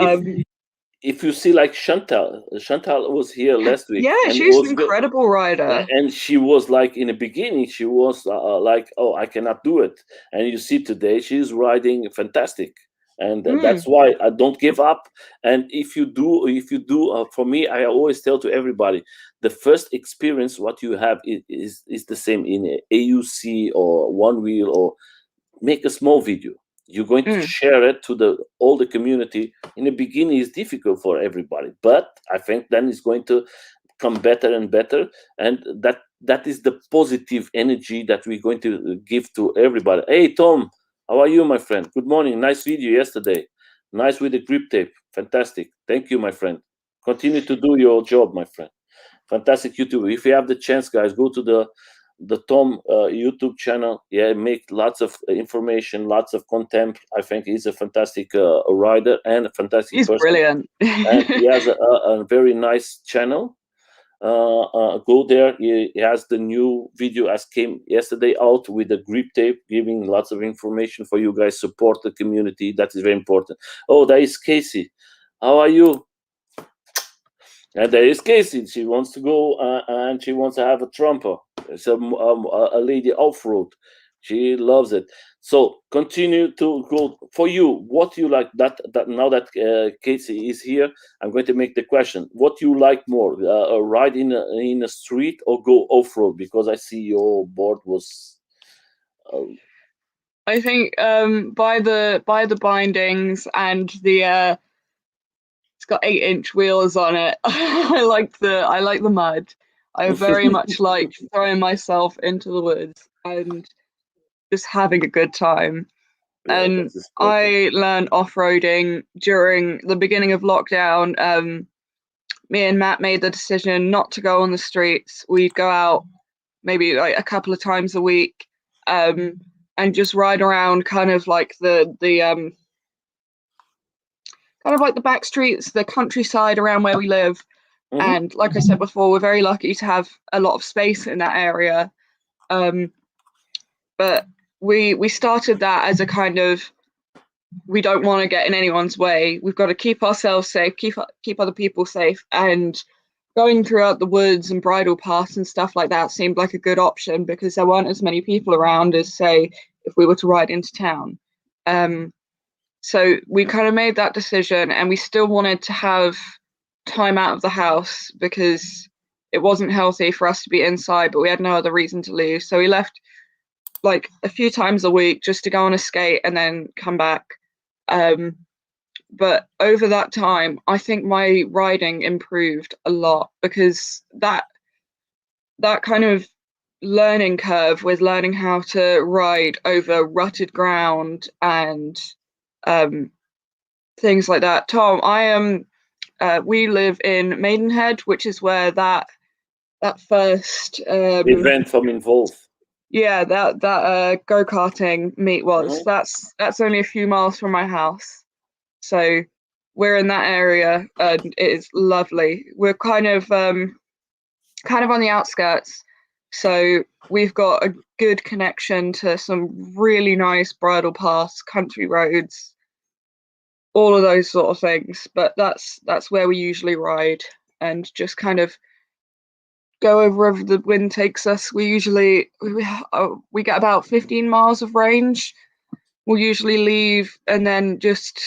If you see like Chantal was here last week, yeah, and she's an was good. incredible rider. And she was like in the beginning, she was like, "Oh, I cannot do it." And you see today, she's riding fantastic, and that's why I don't give up. And if you do, for me, I always tell to everybody, the first experience what you have is the same in AUC or one wheel, or make a small video. You're going to share it to all the community. In the beginning, it's difficult for everybody, but I think then it's going to come better and better, and that is the positive energy that we're going to give to everybody. Hey Tom, how are you, my friend? Good morning. Nice video yesterday. Nice with the grip tape. Fantastic. Thank you, my friend. Continue to do your job, my friend. Fantastic YouTube. If you have the chance, guys, go to the Tom YouTube channel. Yeah, make lots of information, lots of content. I think he's a fantastic rider and a fantastic He's person. brilliant. And he has a very nice channel. Go there. He has the new video as came yesterday out with the grip tape, giving lots of information for you guys. Support the community. That is very important. Oh, there is Casey. How are you? And there is Casey. She wants to go and she wants to have a trumper. It's a lady off-road. She loves it. So continue to go. For you, what you like that now that Casey is here, I'm going to make the question. What you like more, ride in a street or go off-road? Because I see your board was... I think by the bindings and the it's got 8-inch wheels on it. I like the mud. I very much like throwing myself into the woods and just having a good time. Yeah, And I learned off-roading during the beginning of lockdown. Me and Matt made the decision not to go on the streets. We'd go out maybe like a couple of times a week, and just ride around kind of like the kind of like the back streets, the countryside around where we live. And like I said before, we're very lucky to have a lot of space in that area. But we started that as a kind of, we don't want to get in anyone's way. We've got to keep ourselves safe, keep other people safe. And going throughout the woods and bridle paths and stuff like that seemed like a good option because there weren't as many people around as, say, if we were to ride into town. So we kind of made that decision, and we still wanted to have time out of the house because it wasn't healthy for us to be inside, but we had no other reason to leave. So we left like a few times a week just to go on a skate and then come back. But over that time, I think my riding improved a lot because that kind of learning curve with learning how to ride over rutted ground and things like that. Tom, we live in Maidenhead, which is where that first event from Involve. Yeah, that go-karting meet was. That's only a few miles from my house. So we're in that area and it is lovely. We're kind of on the outskirts. So we've got a good connection to some really nice bridle paths, country roads, all of those sort of things. But that's where we usually ride and just kind of go over wherever the wind takes us. We usually we get about 15 miles of range. We'll usually leave and then just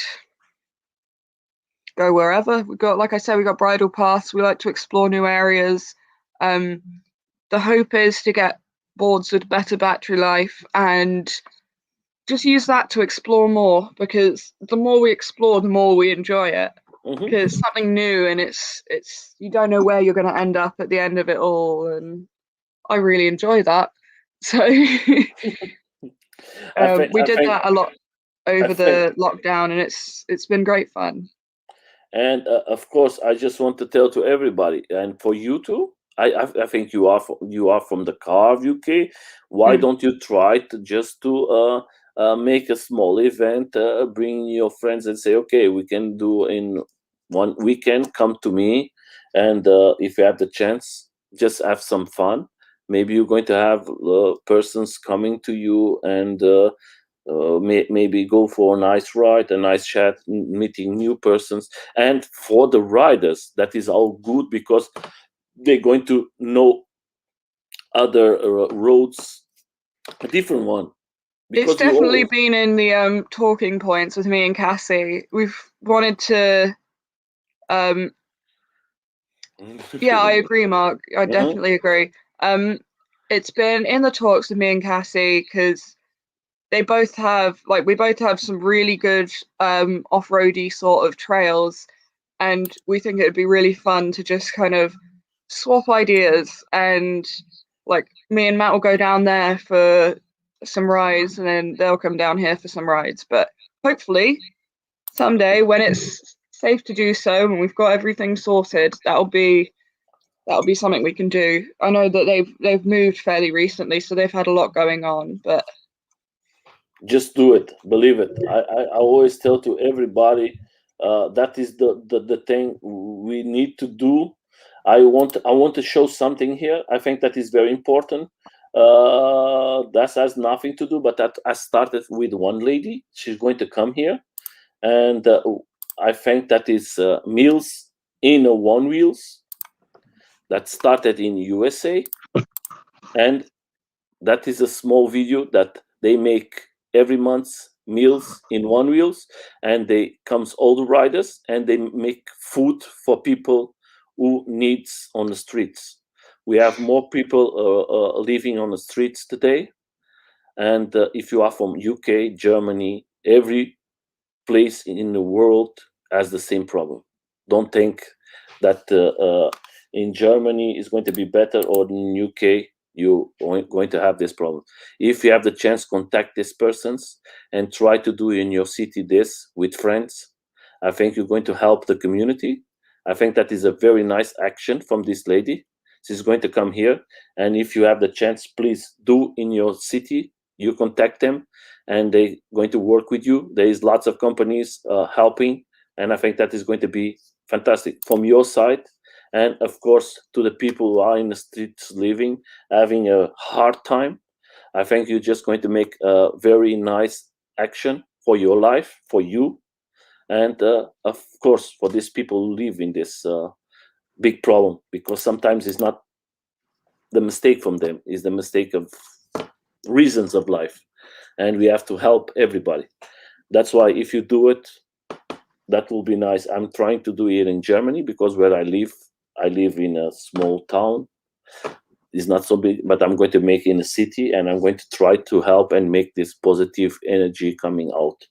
go wherever. We've got, like I said, we've got bridle paths. We like to explore new areas. The hope is to get boards with better battery life and just use that to explore more, because the more we explore, the more we enjoy it. Because something new, and it's you don't know where you're going to end up at the end of it all, and I really enjoy that. So we did that a lot over the lockdown, and it's been great fun. And of course, I just want to tell to everybody, and for you too. I think you are from the car of UK. Why don't you try to just to make a small event, bring your friends and say, okay, we can do in one weekend. Come to me, and if you have the chance, just have some fun. Maybe you're going to have persons coming to you and. Maybe go for a nice ride, a nice chat, meeting new persons. And for the riders, that is all good because they're going to know other roads, a different one. It's definitely been in the talking points with me and Cassie. We've wanted to yeah, I agree, Mark. I definitely agree. It's been in the talks with me and Cassie because we both have some really good off-roady sort of trails, and we think it would be really fun to just kind of swap ideas, and like me and Matt will go down there for some rides and then they'll come down here for some rides. But hopefully someday when it's safe to do so and we've got everything sorted, that'll be something we can do. I know that they've moved fairly recently, so they've had a lot going on, but just do it, believe it. I always tell to everybody that is the thing we need to do. I want to show something here. I think that is very important. That has nothing to do, but that I started with one lady. She's going to come here, and I think that is meals in one wheels that started in USA, and that is a small video that they make every month, meals in one wheels, and they comes all the riders and they make food for people who needs on the streets. We have more people living on the streets today, and if you are from UK, Germany, every place in the world has the same problem. Don't think that in Germany is going to be better, or in UK you're going to have this problem. If you have the chance, contact these persons and try to do in your city this with friends. I think you're going to help the community. I think that is a very nice action from this lady. She's going to come here, and if you have the chance, please do in your city. You contact them and they're going to work with you. There is lots of companies helping, and I think that is going to be fantastic from your side. And of course, to the people who are in the streets living, having a hard time, I think you're just going to make a very nice action for your life, for you, and of course for these people who live in this big problem, because sometimes it's not the mistake from them, it's the mistake of reasons of life, and we have to help everybody. That's why if you do it, that will be nice. I'm trying to do it in Germany because where I live in a small town. It's not so big, but I'm going to make it in a city, and I'm going to try to help and make this positive energy coming out.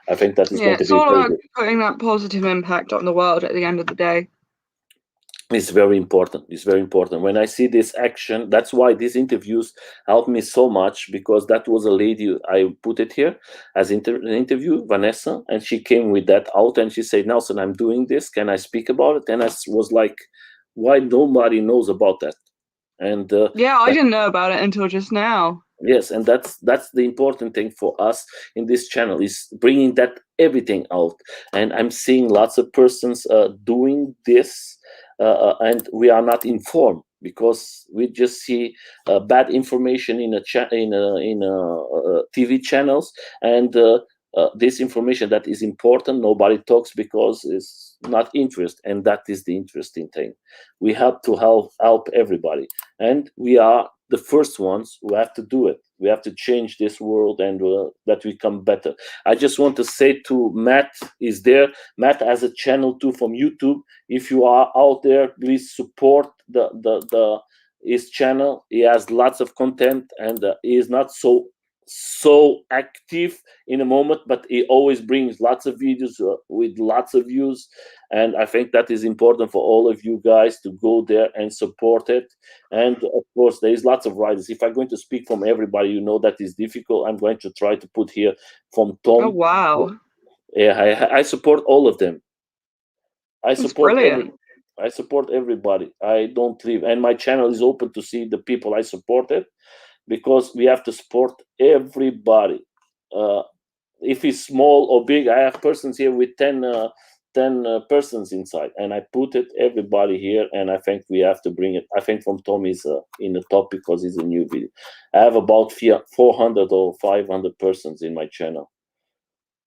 I think that is going to be it's all about putting that positive impact on the world at the end of the day. It's very important. It's very important. When I see this action, that's why these interviews help me so much, because that was a lady, I put it here as an interview, Vanessa, and she came with that out and she said, Nelson, I'm doing this. Can I speak about it? And I was like, why nobody knows about that? And yeah, I didn't know about it until just now. Yes, and that's the important thing for us in this channel, is bringing that everything out. And I'm seeing lots of persons doing this, and we are not informed, because we just see bad information in TV channels, and this information that is important, nobody talks because it's not interest, and that is the interesting thing. We have to help everybody, and we are the first ones who have to do it. We have to change this world, and that we become better. I just want to say to Matt, is there. Matt has a channel too from YouTube. If you are out there, please support the his channel. He has lots of content, and he is not so active in a moment, but he always brings lots of videos with lots of views. And I think that is important for all of you guys to go there and support it. And of course, there is lots of riders. If I'm going to speak from everybody, you know that is difficult. I'm going to try to put here from Oh, Tom. wow. Yeah, I support all of them. I That's support every, brilliant. I support everybody. I don't leave, and my channel is open to see the people I supported, because we have to support everybody. If it's small or big, I have persons here with 10 persons inside, and I put it everybody here, and I think we have to bring it. I think from Tom is in the top, because it's a new video. I have about 400 or 500 persons in my channel,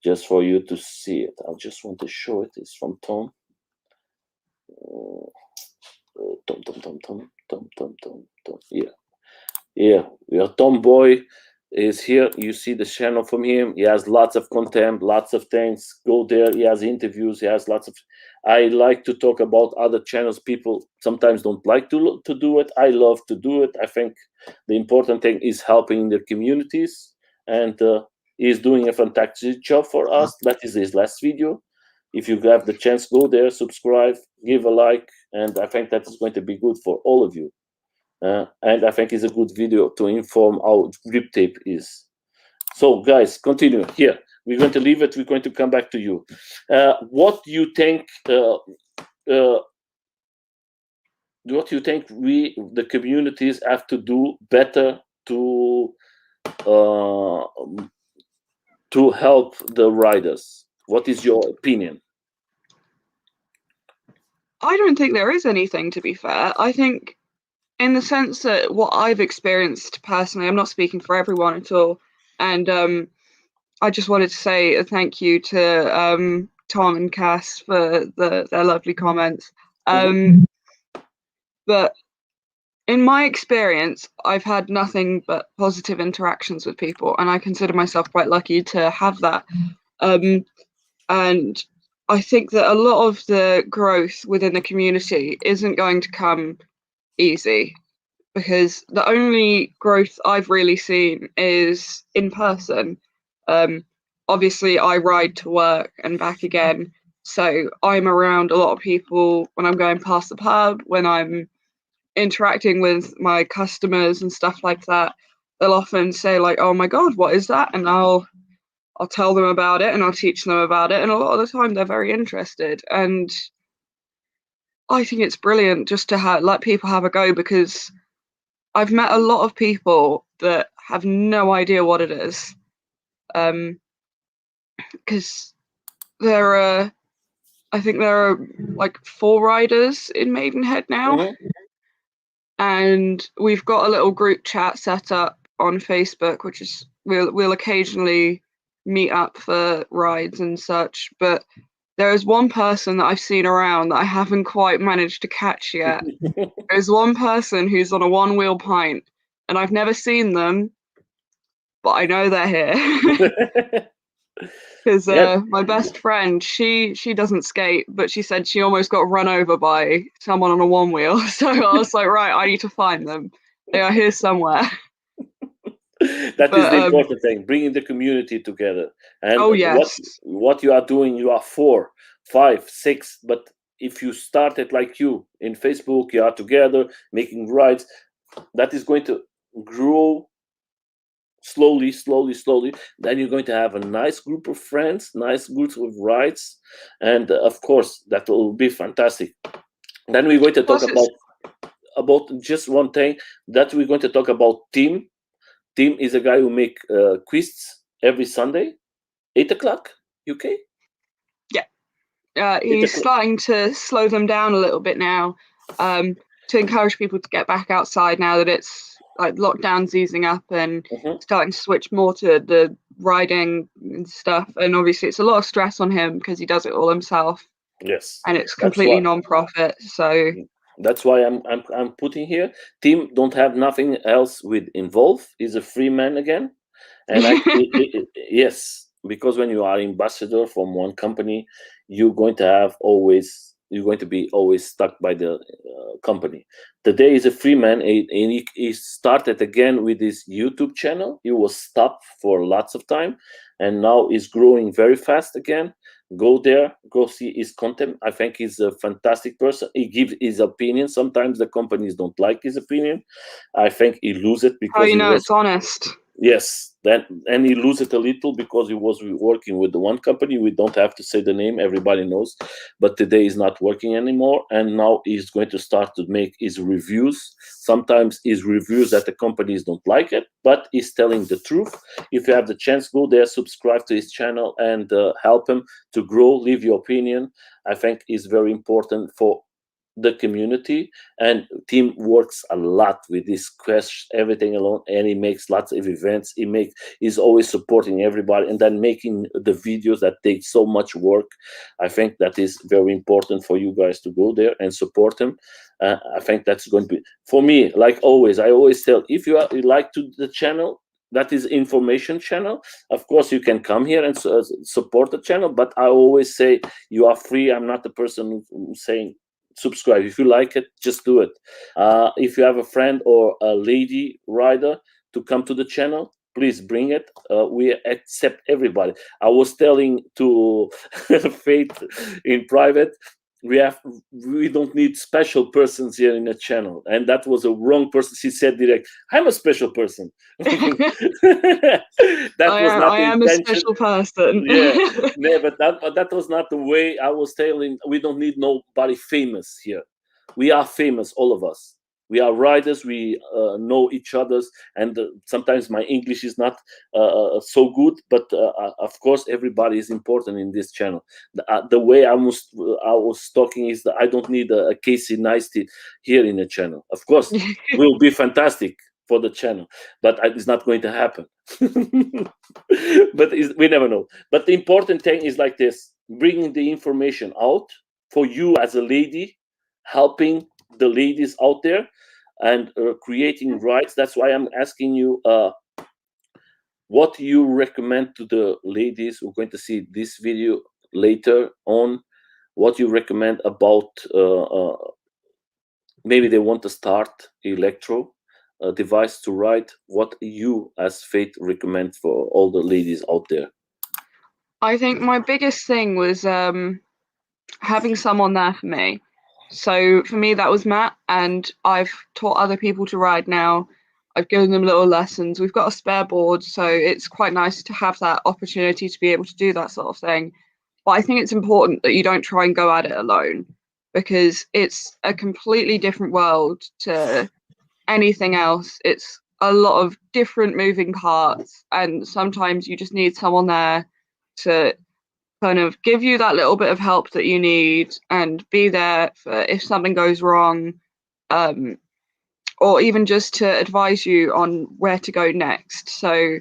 just for you to see it. I just want to show it. It's from Tom. Tom. Yeah, we are Tomboy is here. You see the channel from him. He has lots of content, lots of things. Go there. He has interviews. He has lots of. I like to talk about other channels. People sometimes don't like to do it. I love to do it. I think the important thing is helping the communities, and he's doing a fantastic job for us. That is his last video. If you have the chance, go there, subscribe, give a like, and I think that is going to be good for all of you. And I think it's a good video to inform how grip tape is. So, guys, continue here. We're going to leave it. We're going to come back to you. What do you think? What do you think the communities, have to do better uh, to help the riders? What is your opinion? I don't think there is anything, to be fair. I think, in the sense that what I've experienced personally, I'm not speaking for everyone at all, and I just wanted to say a thank you to Tom and Cass for their lovely comments. But in my experience, I've had nothing but positive interactions with people, and I consider myself quite lucky to have that. And I think that a lot of the growth within the community isn't going to come easy, because the only growth I've really seen is in person. Obviously, I ride to work and back again, so I'm around a lot of people when I'm going past the pub, when I'm interacting with my customers and stuff like that. They'll often say like, "Oh my God, what is that?" And I'll tell them about it, and I'll teach them about it, and a lot of the time they're very interested. And I think it's brilliant just to let people have a go, because I've met a lot of people that have no idea what it is, because I think there are like 4 riders in Maidenhead now, and we've got a little group chat set up on Facebook, which is we'll occasionally meet up for rides and such. But there is one person that I've seen around that I haven't quite managed to catch yet. There's one person who's on a one-wheel pint, and I've never seen them, but I know they're here. Because my best friend, she doesn't skate, but she said she almost got run over by someone on a one wheel. So I was like, right, I need to find them. They are here somewhere. That is the important thing, bringing the community together. And oh yes, what you are doing, you are 4, 5, 6, but if you start it like you in Facebook, you are together making rides, that is going to grow slowly. Then you're going to have a nice group of friends, nice group of rides, and of course that will be fantastic. Then we're going to talk about just one thing, that we're going to talk about team Tim is a guy who make quizzes every Sunday, 8 o'clock UK. He's starting to slow them down a little bit now, to encourage people to get back outside now that it's like lockdown's easing up and starting to switch more to the riding and stuff. And obviously it's a lot of stress on him because he does it all himself. Yes. And it's completely non-profit. So that's why I'm putting here. Tim don't have nothing else with involved. He's a free man again. And yes, because when you are ambassador from one company, you're going to be always stuck by the company. Today is a free man, and he started again with his YouTube channel. He was stopped for lots of time, and now he's growing very fast again. Go there, go see his content. I think he's a fantastic person. He gives his opinion. Sometimes the companies don't like his opinion. I think he loses it because it's honest. Yes, and he lose it a little because he was working with the one company. We don't have to say the name; everybody knows. But today he's not working anymore, and now he's going to start to make his reviews. Sometimes his reviews that the companies don't like it, but he's telling the truth. If you have the chance, go there, subscribe to his channel, and help him to grow. Leave your opinion. I think is very important for the community, and Tim works a lot with this quest, everything alone, and he makes lots of events. He's always supporting everybody, and then making the videos that take so much work. I think that is very important for you guys to go there and support him. I think that's going to be, for me, like always, I always tell, if you like to the channel, that is information channel, of course you can come here and support the channel, but I always say you are free. I'm not the person who's saying subscribe. If you like it, just do it. If you have a friend or a lady rider to come to the channel, please bring it. We accept everybody. I was telling to Faith in private, we don't need special persons here in the channel, and that was a wrong person. She said direct, I'm a special person. I am a special person. but that was not the way. I was telling, we don't need nobody famous here. We are famous, all of us. We are riders. We know each other's, and sometimes my English is not so good. But of course, everybody is important in this channel. The way I was talking is that I don't need a Casey Neistat here in the channel. Of course, will be fantastic for the channel, but it's not going to happen. But we never know. But the important thing is like this: bringing the information out for you as a lady, helping the ladies out there, and creating rights. That's why I'm asking you, what do you recommend to the ladies who are going to see this video later on? What you recommend about maybe they want to start electro device to ride? What you as Faith recommend for all the ladies out there? I think my biggest thing was having someone there for me. So for me, that was Matt, and I've taught other people to ride now. I've given them little lessons. We've got a spare board, so it's quite nice to have that opportunity to be able to do that sort of thing. But I think it's important that you don't try and go at it alone, because it's a completely different world to anything else. It's a lot of different moving parts, and sometimes you just need someone there to kind of give you that little bit of help that you need and be there for if something goes wrong, or even just to advise you on where to go next. So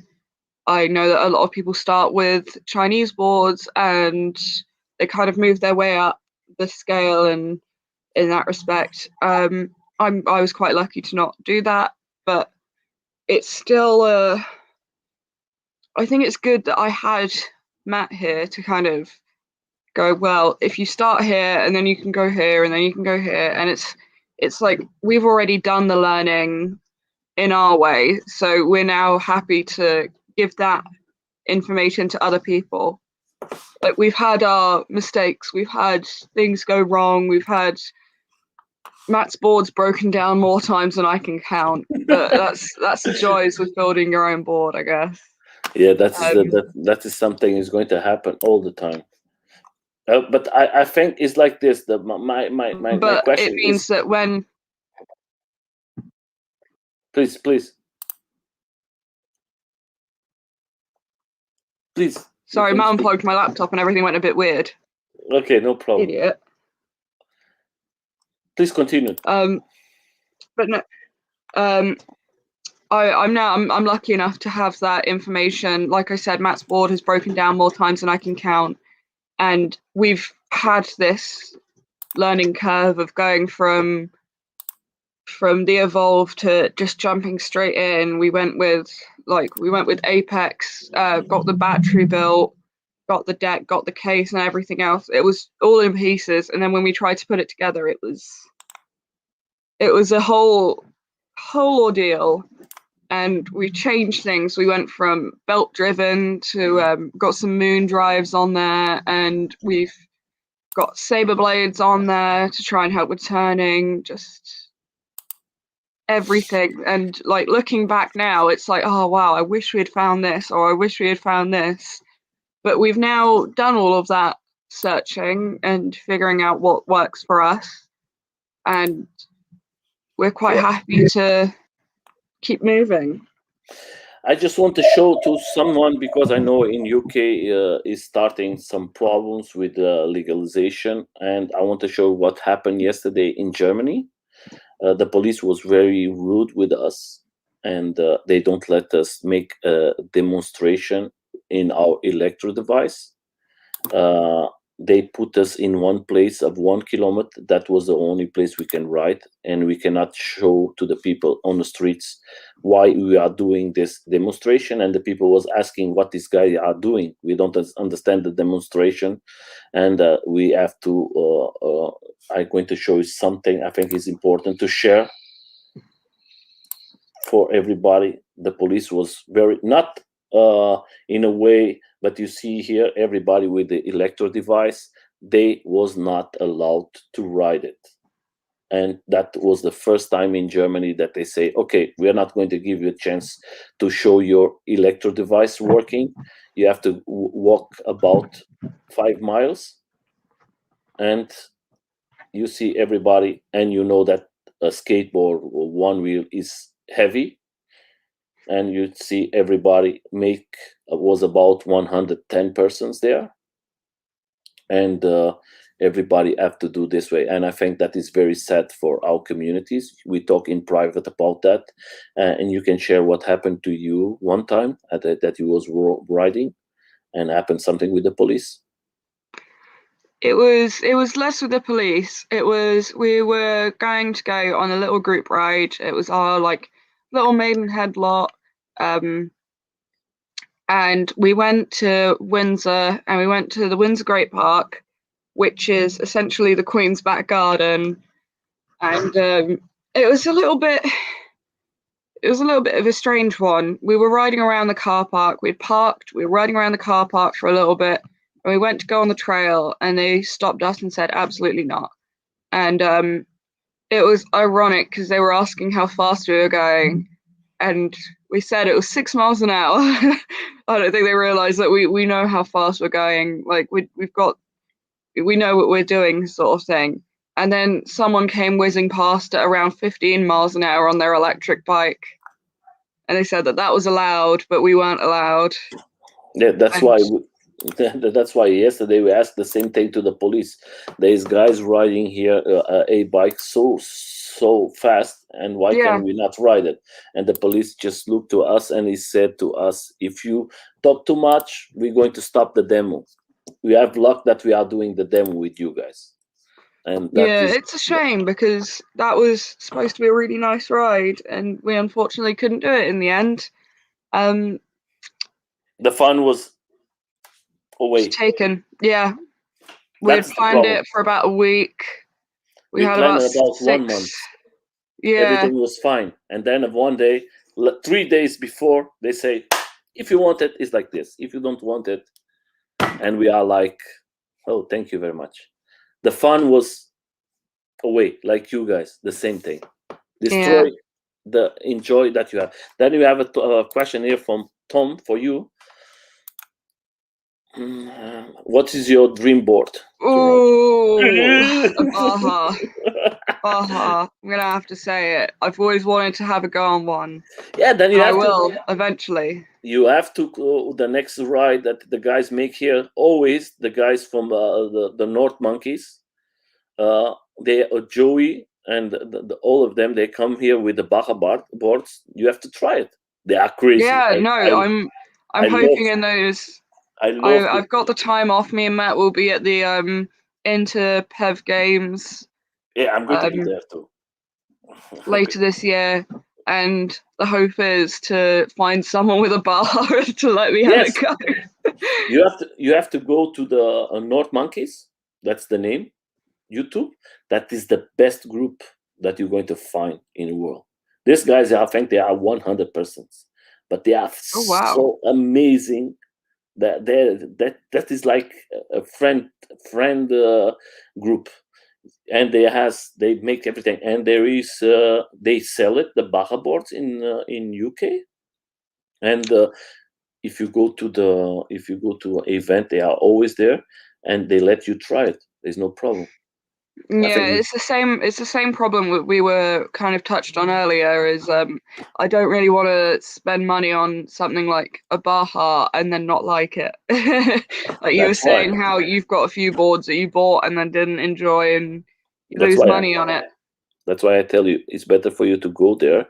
I know that a lot of people start with Chinese boards and they kind of move their way up the scale, and in that respect, I was quite lucky to not do that, but it's still I think it's good that I had Matt here to kind of go, well, if you start here and then you can go here and then you can go here, and it's like we've already done the learning in our way, so we're now happy to give that information to other people. Like, we've had our mistakes, we've had things go wrong, we've had Matt's board's broken down more times than I can count, but that's the joys with building your own board, I guess. Yeah, that is something is going to happen all the time. But I think it's like this. My question it means is, that when please. Please. Sorry, I unplugged my laptop and everything went a bit weird. Okay, no problem. Idiot. Please continue. But no, I'm lucky enough to have that information. Like I said, Matt's board has broken down more times than I can count, and we've had this learning curve of going from the Evolve to just jumping straight in. We went with Apex, got the battery built, got the deck, got the case, and everything else. It was all in pieces, and then when we tried to put it together, it was a whole ordeal. And we changed things. We went from belt driven to got some moon drives on there, and we've got saber blades on there to try and help with turning, just everything. And like looking back now, it's like, oh wow, I wish we had found this, or I wish we had found this. But we've now done all of that searching and figuring out what works for us, and we're quite happy to keep moving. I just want to show to someone, because I know in UK is starting some problems with legalization, and I want to show what happened yesterday in Germany. The police was very rude with us, and they don't let us make a demonstration in our electro device. They put us in one place of 1 kilometer. That was the only place we can ride, and we cannot show to the people on the streets why we are doing this demonstration. And the people was asking what these guys are doing. We don't understand the demonstration, and we have to. I'm going to show you something I think is important to share for everybody. The police was very not in a way, but you see here everybody with the electro device, they was not allowed to ride it. And that was the first time in Germany that they say, okay, we're not going to give you a chance to show your electro device working. You have to walk about 5 miles, and you see everybody, and you know that a skateboard or one wheel is heavy, and you see everybody was about 110 persons there, and everybody have to do this way. And I think that is very sad for our communities. We talk in private about that, and you can share what happened to you one time that you was riding and happened something with the police. It was less with the police. It was, we were going to go on a little group ride. It was our like little Maidenhead lot. And we went to Windsor, and we went to the Windsor Great Park, which is essentially the Queen's back garden. And it was a little bit of a strange one. We were riding around the car park. We'd parked, we were riding around the car park for a little bit, and we went to go on the trail, and they stopped us and said, absolutely not. And it was ironic because they were asking how fast we were going, and we said it was 6 miles an hour. I don't think they realized that we know how fast we're going. Like we know what we're doing, sort of thing. And then someone came whizzing past at around 15 miles an hour on their electric bike, and they said that was allowed, but we weren't allowed. Yeah, that's why yesterday we asked the same thing to the police. There's guys riding here a bike so fast, and why can we not ride it? And the police just looked to us, and he said to us, if you talk too much, we're going to stop the demo. We have luck that we are doing the demo with you guys. And it's a shame, because that was supposed to be a really nice ride, and we unfortunately couldn't do it in the end. The fun was away. Taken. Yeah, we had planned it for about a week. We had planned about 6, 1 month. Yeah, everything was fine, and then one day, 3 days before, they say, if you want it, it's like this. If you don't want it, and we are like, oh, thank you very much. The fun was away, like you guys, the same thing. Destroy the enjoy that you have. Then you have a question here from Tom for you. What is your dream board to Ooh, a ride? Baja. Baja. I'm gonna have to say it. I've always wanted to have a go on one, Yeah, then and I will eventually. you have to go the next ride that the guys make here. Always the guys from the North Monkeys. They are Joey and all of them. They come here with the Baja boards. You have to try it. They are crazy. Yeah, no, I'm I love hoping in those. I love the I've got the time off. Me and Matt will be at the Inter Pev Games yeah. I'm going to be there too. later this year, and the hope is to find someone with a bar to let me have a Yes, go. you have to go to the North Monkeys. That's the name. YouTube. That is the best group that you're going to find in the world. These guys, I think they are 100%, but they are Oh wow. so amazing that is like a friend group, and they make everything, and there is they sell it the Baja boards in UK, and if you go to an event, they are always there, and they let you try it. There's no problem. I Yeah, think it's the same. It's the same problem we were kind of touched on earlier. Is I don't really want to spend money on something like a Baja and then not like it. Like you were that's why. saying, how you've got a few boards that you bought and then didn't enjoy, and you That's lose why. money on it. That's why I tell you, it's better for you to go there.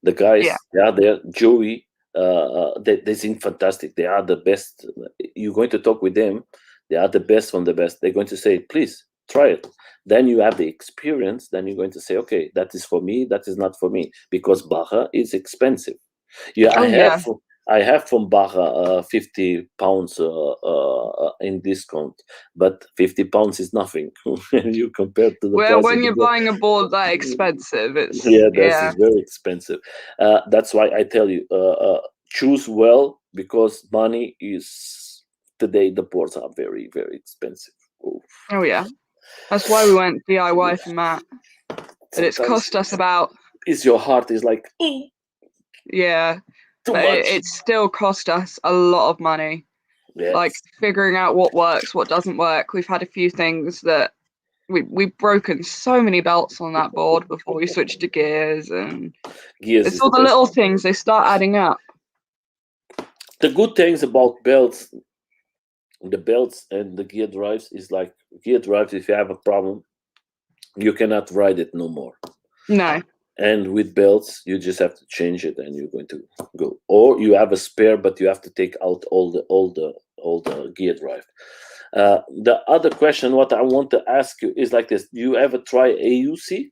The Yeah. guys, they are there. Joey, they sing fantastic. They are the best. You're going to talk with them. They are the best from the best. They're going to say, please try it. Then you have the experience. Then you're going to say, okay, that is for me. That is not for me, because Baja is expensive. Yeah, Oh yeah. I have from Baja £50 in discount, but £50 is nothing when you compare to the Well, price of when the you're board. buying a board that expensive, it's Yeah, this yeah. is very expensive. That's why I tell you, choose well, because money is today the boards are very very expensive. Oh, Oh yeah. That's why we went DIY for Matt. But it's sometimes cost us about is your heart is like yeah. too But much. it still cost us a lot of money. Like Yes, figuring out what works, what doesn't work. We've had a few things that we've broken so many belts on that board before we switched to gears, and gears it's is all the the best. little things, they start adding up. The good things about belts, the belts and the gear drives is like gear drives. If you have a problem, you cannot ride it no more. No. And with belts, you just have to change it, and you're going to go. Or you have a spare, but you have to take out all the gear drive. The other question, what I want to ask you is like this: do you ever try AUC?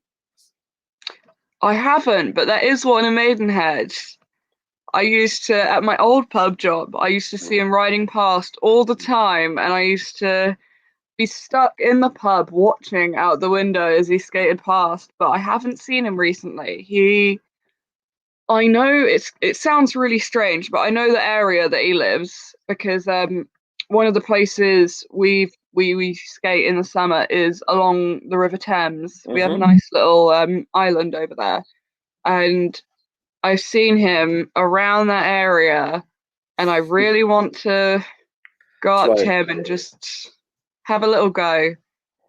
I haven't, but there is one in Maidenhead. I used to, at my old pub job, I used to see him riding past all the time, and I used to be stuck in the pub watching out the window as he skated past, but I haven't seen him recently. I know it sounds really strange, but I know the area that he lives because one of the places we skate in the summer is along the River Thames. We have a Mm-hmm. nice little island over there, and I've seen him around that area, and I really want to go up Try to it. him and just have a little go.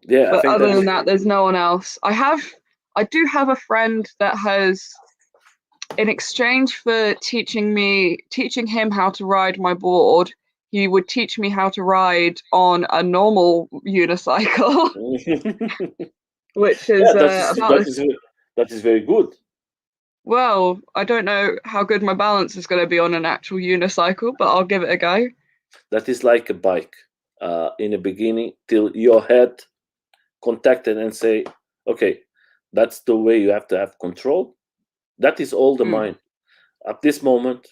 Yeah, I But think other that than is. that, there's no one else. I do have a friend that has, in exchange for teaching him how to ride my board, he would teach me how to ride on a normal unicycle, which is Yeah, about as that is very good. well. I don't know how good my balance is going to be on an actual unicycle, but I'll give it a go. That is like a bike. In the beginning, till your head contacted and say, okay, that's the way you have to have control. That is all the Mm. mind. At this moment,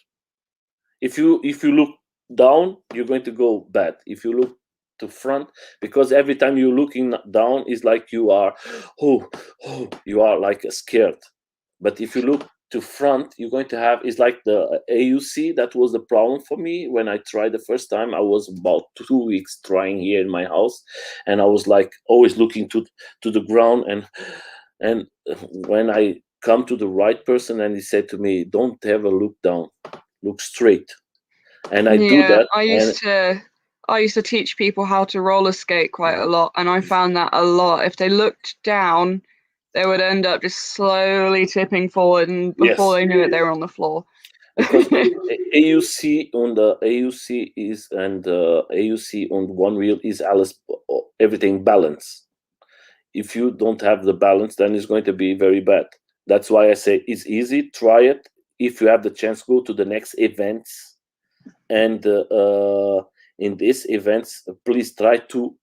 if you look down, you're going to go bad. If you look to front, because every time you're looking down is like you are you are like scared. But if you look to front, you're going to have, it's like the AUC. That was the problem for me when I tried the first time. I was about 2 weeks trying here in my house, and I was like always looking to the ground, and when I come to the right person, and he said to me, don't ever look down, look straight. And I do Yeah, that, and I used to teach people how to roller skate quite a lot, and I found that a lot. If they looked down, they would end up just slowly tipping forward, and before they knew it, they were on the floor. Because AUC on the AUC is and AUC on one wheel is everything balance. If you don't have the balance, then it's going to be very bad. That's why I say it's easy. Try it. If you have the chance, go to the next events, and in these events, please try to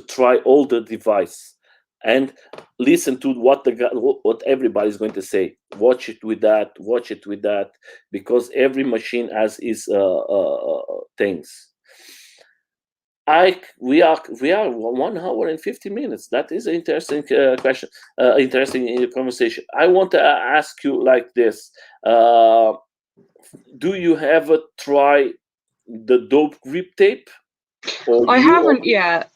try all the device and listen to what everybody's going to say. Watch it with that, because every machine has its things. We are 1 hour and 50 minutes. That is an interesting question, interesting conversation. I want to ask you like this: do you ever try the dope grip tape? I haven't yet.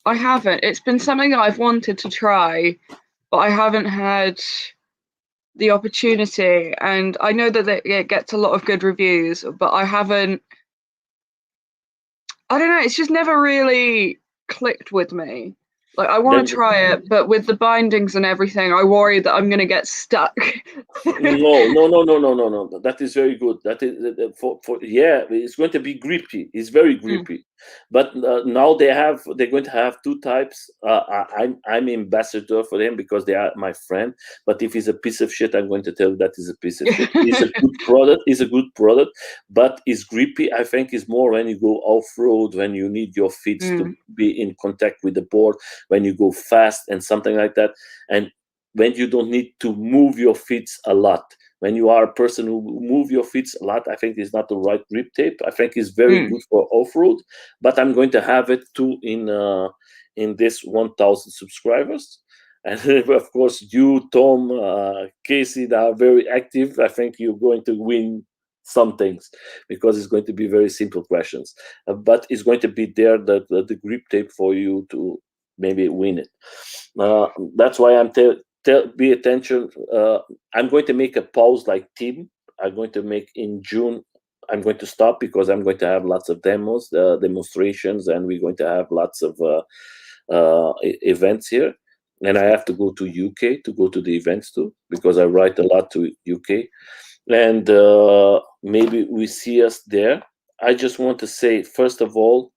I haven't. It's been something that I've wanted to try, but I haven't had the opportunity. And I know that it gets a lot of good reviews, but I haven't. I don't know. It's just never really clicked with me. Like, I want to try it, but with the bindings and everything, I worry that I'm going to get stuck. No. That is very good. That is yeah, it's going to be grippy. It's very grippy. But now they're going to have two types. I'm ambassador for them because they are my friend. But if he's a piece of shit, I'm going to tell you that is a piece of shit. It's a good product. It's a good product, but it's grippy. I think it's more when you go off road, when you need your feet to be in contact with the board, when you go fast and something like that, and when you don't need to move your feet a lot. When you are a person who move your feet a lot, I think it's not the right grip tape. I think it's very good for off-road, but I'm going to have it too in this 1,000 subscribers. And of course, you, Tom, Casey, that are very active. I think you're going to win some things because it's going to be very simple questions, but it's going to be there the grip tape for you to maybe win it. That's why I'm be attention. I'm going to make a pause like Tim. I'm going to make in June. I'm going to stop because I'm going to have lots of demonstrations, and we're going to have lots of events here. And I have to go to UK to go to the events too, because I write a lot to UK. And maybe we see us there. I just want to say, first of all,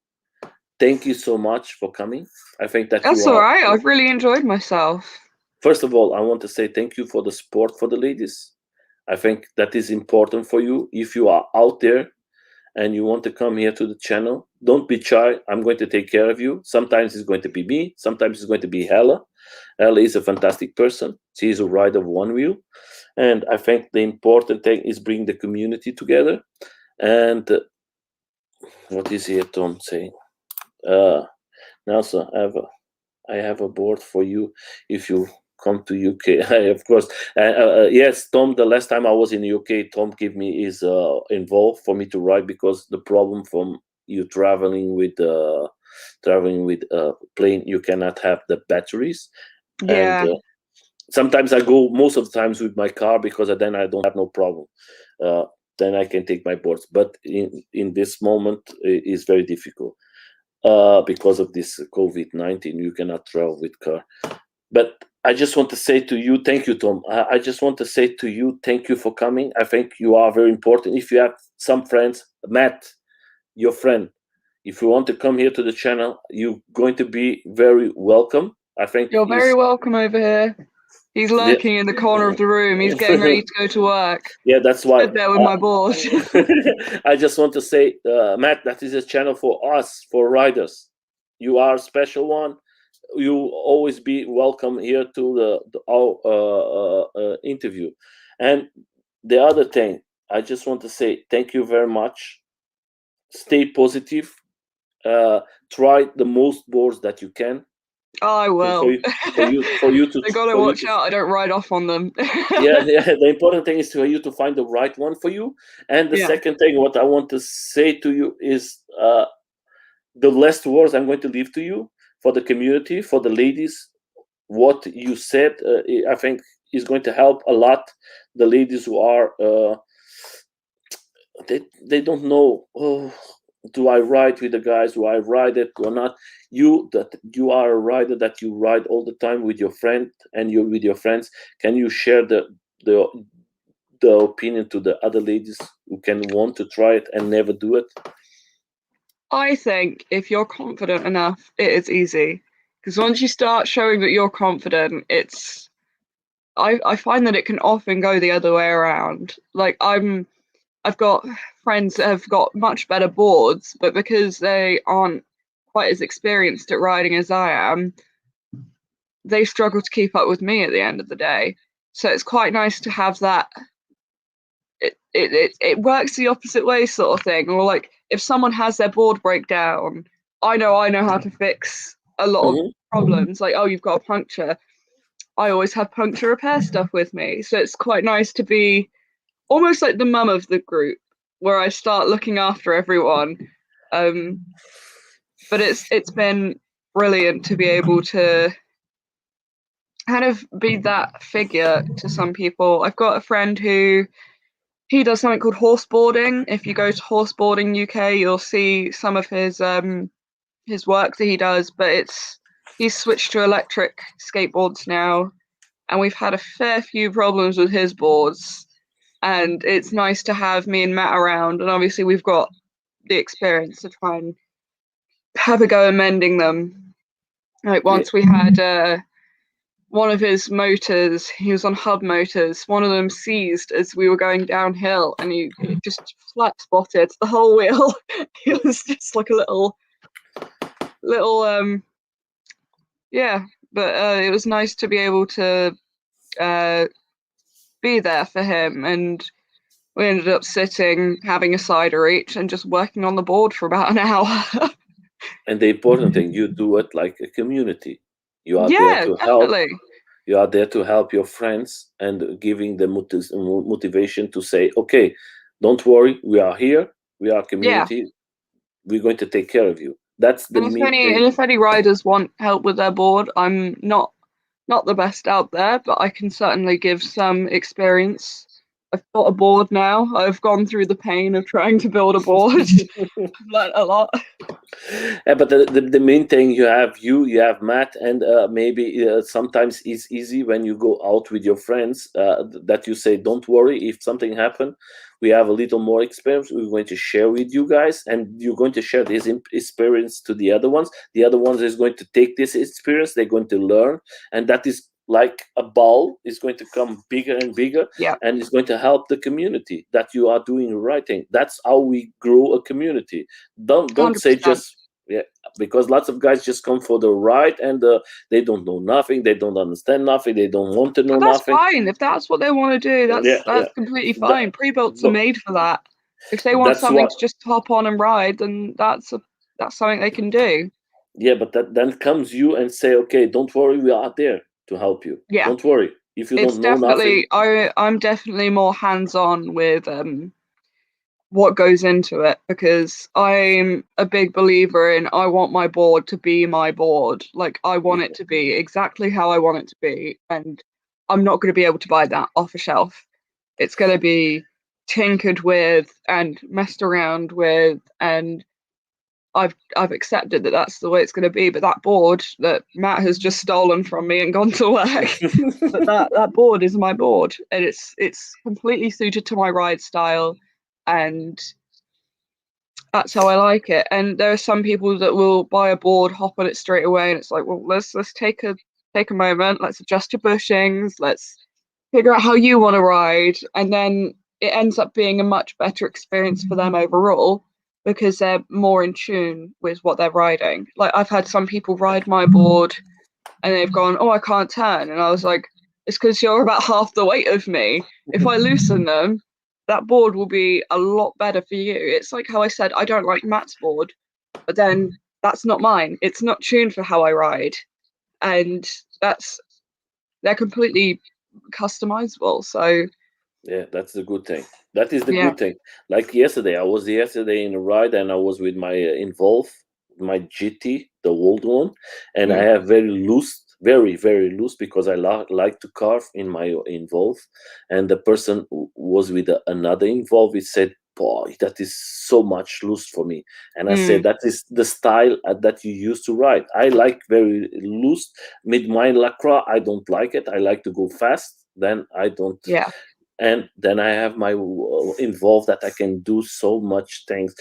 thank you so much for coming. I think that's all right. I've really enjoyed myself. First of all, I want to say thank you for the support for the ladies. I think that is important for you. If you are out there and you want to come here to the channel, don't be shy. I'm going to take care of you. Sometimes it's going to be me. Sometimes it's going to be Hella. Hella is a fantastic person. She is a rider of one wheel. And I think the important thing is bring the community together. And what is here Tom saying? Nelson, I have a board for you if you come to UK. Of course, yes, Tom. The last time I was in the UK, Tom gave me his involved for me to ride, because the problem from you traveling with plane, you cannot have the batteries. Yeah. And sometimes I go most of the times with my car, because then I don't have no problem. Then I can take my boards. But in this moment, it's very difficult. Because of this COVID-19, you cannot travel with car. But I just want to say to you, thank you, Tom. I just want to say to you, thank you for coming. I think you are very important. If you have some friends, Matt, your friend, if you want to come here to the channel, you're going to be very welcome. I think you're very welcome over here. He's lurking in the corner of the room. He's getting ready to go to work. Yeah, that's why. Stood there with my board. I just want to say, Matt, that is a channel for us, for riders. You are a special one. You always be welcome here to our interview. And the other thing, I just want to say thank you very much. Stay positive. Try the most boards that you can. I will. For you to. I gotta watch out. I don't ride off on them. yeah. The important thing is for you to find the right one for you. And the second thing, what I want to say to you is the last words I'm going to leave to you for the community, for the ladies. What you said, I think, is going to help a lot the ladies who are they don't know. Oh, do I ride with the guys? Do I ride it or not? You are a rider that you ride all the time with your friend and you with your friends. Can you share the the opinion to the other ladies who can want to try it and never do it? I think if you're confident enough, it is easy. Because once you start showing that you're confident, I find that it can often go the other way around. Like I've got friends that have got much better boards, but because they aren't quite as experienced at riding as I am, they struggle to keep up with me at the end of the day. So it's quite nice to have that. It works the opposite way sort of thing. Or like if someone has their board break down, I know how to fix a lot of Hmm. problems. Like, oh, you've got a puncture. I always have puncture repair stuff with me. So it's quite nice to be almost like the mum of the group, where I start looking after everyone. Um, but it's been brilliant to be able to kind of be that figure to some people. I've got a friend who he does something called horseboarding. If you go to Horseboarding UK, you'll see some of his work that he does. But he's switched to electric skateboards now, and we've had a fair few problems with his boards. And it's nice to have me and Matt around, and obviously we've got the experience to try and have a go at mending them. Like Yeah. once we had one of his motors, he was on hub motors, one of them seized as we were going downhill, and he just flat spotted the whole wheel. It was just like a little yeah, but it was nice to be able to uh, be there for him, and we ended up sitting, having a cider each, and just working on the board for about an hour. And the important thing, you do it like a community. You are there Yeah, to help. definitely. You are there to help your friends and giving them motivation to say, okay, don't worry, we are here. We are a Yeah. community. We're going to take care of you. That's the And if main any thing. and if any riders want help with their board, I'm not the best out there, but I can certainly give some experience. I've got a board now. I've gone through the pain of trying to build a board. I've learned a lot. But the main thing, you have Matt, and maybe sometimes it's easy when you go out with your friends that you say, don't worry, if something happen, we have a little more experience, we're going to share with you guys, and you're going to share this experience to the other ones. The other ones is going to take this experience, they're going to learn, and that is like a ball is going to come bigger and bigger, Yeah, and it's going to help the community that you are doing the right thing. That's how we grow a community. Don't say 100%. just, yeah, because lots of guys just come for the ride, and they don't know nothing, they don't understand nothing, they don't want to know But that's nothing. fine. If that's what they want to do, Yeah, yeah. that's completely That, fine. Pre-builts are but made for that. If they want that's something what. to just hop on and ride, then that's something they can do. Yeah, but that then comes you and say, okay, don't worry, we are there to help you. Yeah, Don't worry. If you it's don't know nothing, definitely I'm definitely more hands-on with what goes into it, because I'm a big believer in I want my board to be my board. Like I want it to be exactly how I want it to be, and I'm not going to be able to buy that off a shelf. It's going to be tinkered with and messed around with, and I've accepted that that's the way it's going to be. But that board that Matt has just stolen from me and gone to work, but that board is my board, and it's completely suited to my ride style, and that's how I like it. And there are some people that will buy a board, hop on it straight away, and it's like, well, let's take a moment, let's adjust your bushings, let's figure out how you want to ride, and then it ends up being a much better experience for them overall, because they're more in tune with what they're riding. Like I've had some people ride my board and they've gone, oh, I can't turn, and I was like, it's because you're about half the weight of me. If I loosen them, that board will be a lot better for you. It's like how I said I don't like Matt's board, but then that's not mine. It's not tuned for how I ride, and they're completely customizable. So yeah, that's the good thing. That is the yeah, good thing. Like yesterday, I was yesterday in a ride, and I was with my Involve, my GT, the old one, and I mm, have very loose, very very loose, because I like to carve in my Involve, and the person who was with another Involve, he said, boy, that is so much loose for me. And I said, Mm, that is the style that you used to ride. I like very loose. Mid-mine lacroix, I don't like it. I like to go fast. Then I don't. yeah. And then I have my involved that I can do so much things.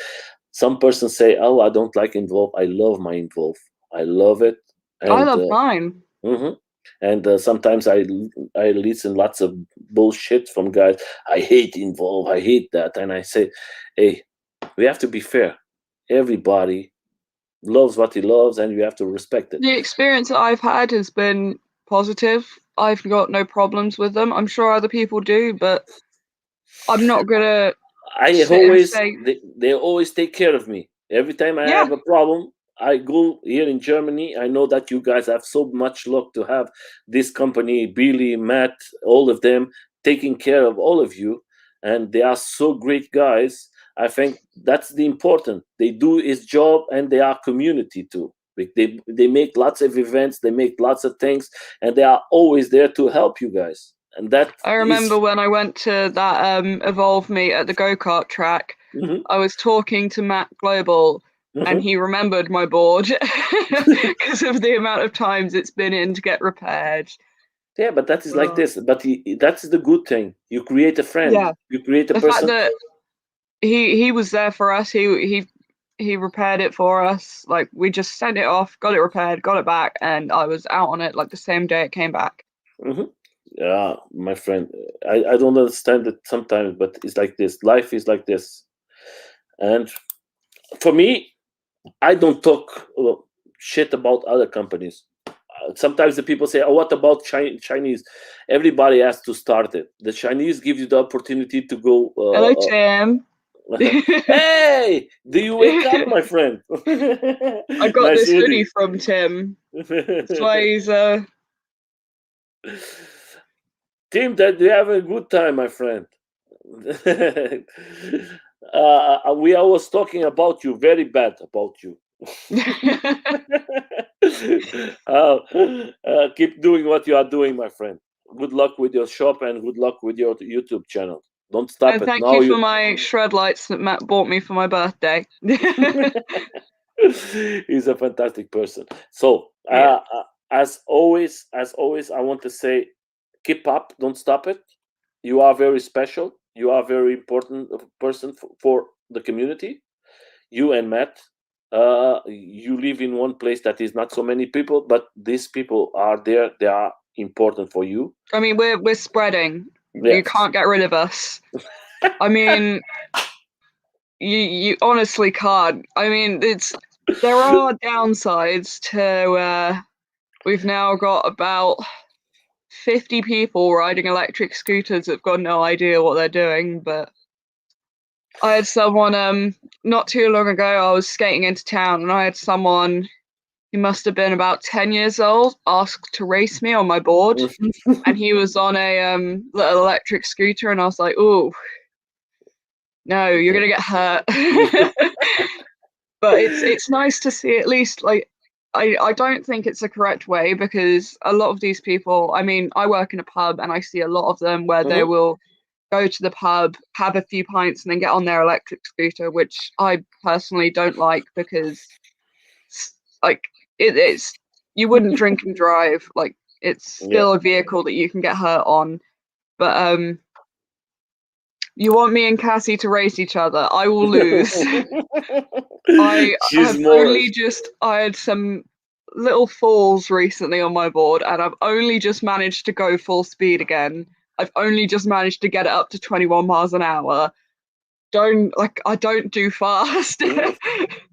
Some persons say, oh, I don't like involved. I love my involved. I love it. I And love mine. mhm. And sometimes I listen lots of bullshit from guys. I hate involve. I hate that. And I say, hey, we have to be fair. Everybody loves what he loves, and you have to respect it. The experience that I've had has been positive. I've got no problems with them. I'm sure other people do, but I'm not gonna I sit and always say, they always take care of me. Every time I yeah, have a problem, I go here in Germany. I know that you guys have so much luck to have this company, Billy, Matt, all of them taking care of all of you, and they are so great guys. I think that's the important. They do his job, and they are community too. They make lots of events, they make lots of things, and they are always there to help you guys. And that I is. remember when I went to that Evolve meet at the go-kart track, Mhm, I was talking to Matt Global and mhm. he remembered my board because of the amount of times it's been in to get repaired. Yeah, but that is like Oh. this. But that's the good thing. You create a friend. Yeah, You create a the fact person. that he was there for us, he repaired it for us. Like we just sent it off, got it repaired, got it back, and I was out on it like the same day it came back. Hmm. Yeah, my friend. I don't understand it sometimes, but it's like this. Life is like this. And for me, I don't talk shit about other companies. Sometimes the people say, "Oh, what about Chinese?" Everybody has to start it. The Chinese give you the opportunity to go. Hello, Tim. Hey, do you wake up, my friend? I got Nice this hoodie hoodie. from Tim. That's why he's Tim, that you have a good time, my friend. We always talking about you, very bad about you. Keep doing what you are doing, my friend. Good luck with your shop and good luck with your YouTube channel. Don't stop And it. thank Now you for you. my shred lights that Matt bought me for my birthday. He's a fantastic person. So, Yeah. as always, I want to say, keep up. Don't stop it. You are very special. You are very important person for the community. You and Matt, you live in one place that is not so many people, but these people are there. They are important for you. I mean, we're spreading. You Yes. can't get rid of us. I mean, you honestly can't. I mean, there are downsides to we've now got about 50 people riding electric scooters that've got no idea what they're doing, but I had someone not too long ago, I was skating into town and I had someone, he must have been about 10 years old, asked to race me on my board, and he was on a little electric scooter, and I was like, "Ooh, no, you're gonna get hurt." But it's nice to see at least, like, I don't think it's the correct way, because a lot of these people, I mean, I work in a pub and I see a lot of them where they Mhm. will go to the pub, have a few pints, and then get on their electric scooter, which I personally don't like, because like it's, you wouldn't drink and drive. Like, it's Yeah. still a vehicle that you can get hurt on. But you want me and Cassie to race each other, I will lose. I She's have more. only just, I had some little falls recently on my board, and I've only just managed to go full speed again. I've only just managed to get it up to 21 miles an hour. I don't do fast.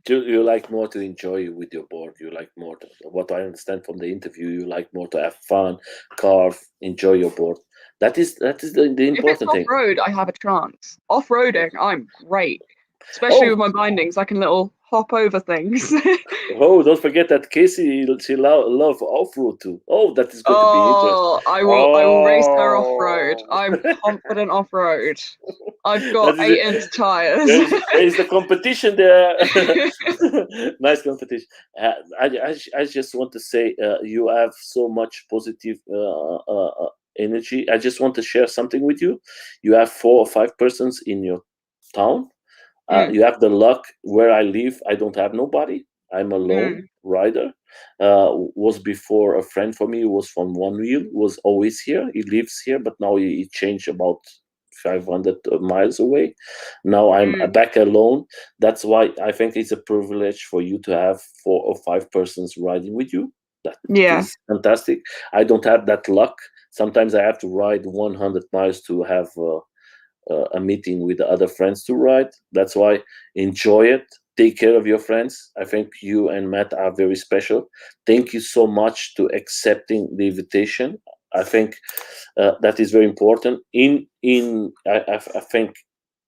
You like more to enjoy with your board. You like more to, what I understand from the interview. You like more to have fun, carve, enjoy your board. That is the If it's important off thing. road, I have a chance. Off roading, I'm great. Especially Oh, with my bindings, I can little hop over things. oh! Don't forget that Casey, she love off road too. Oh, that is going to be interesting. Oh, I will race her off road. Oh, I'm confident off road. I've got that is 8-inch tires. there is the competition there. Nice competition. I just want to say, you have so much positive energy. I just want to share something with you. You have 4 or 5 persons in your town You have the luck. Where I live, I don't have nobody. I'm a lone rider. Was before a friend for me, was from One Wheel, was always here. He lives here, but now he changed about 500 miles away. Now I'm back alone. That's why I think it's a privilege for you to have 4 or 5 persons riding with you. That is fantastic. I don't have that luck. Sometimes I have to ride 100 miles to have a meeting with the other friends to ride. That's why enjoy it. Take care of your friends. I think you and Matt are very special. Thank you so much to accepting the invitation. I think that is very important. I think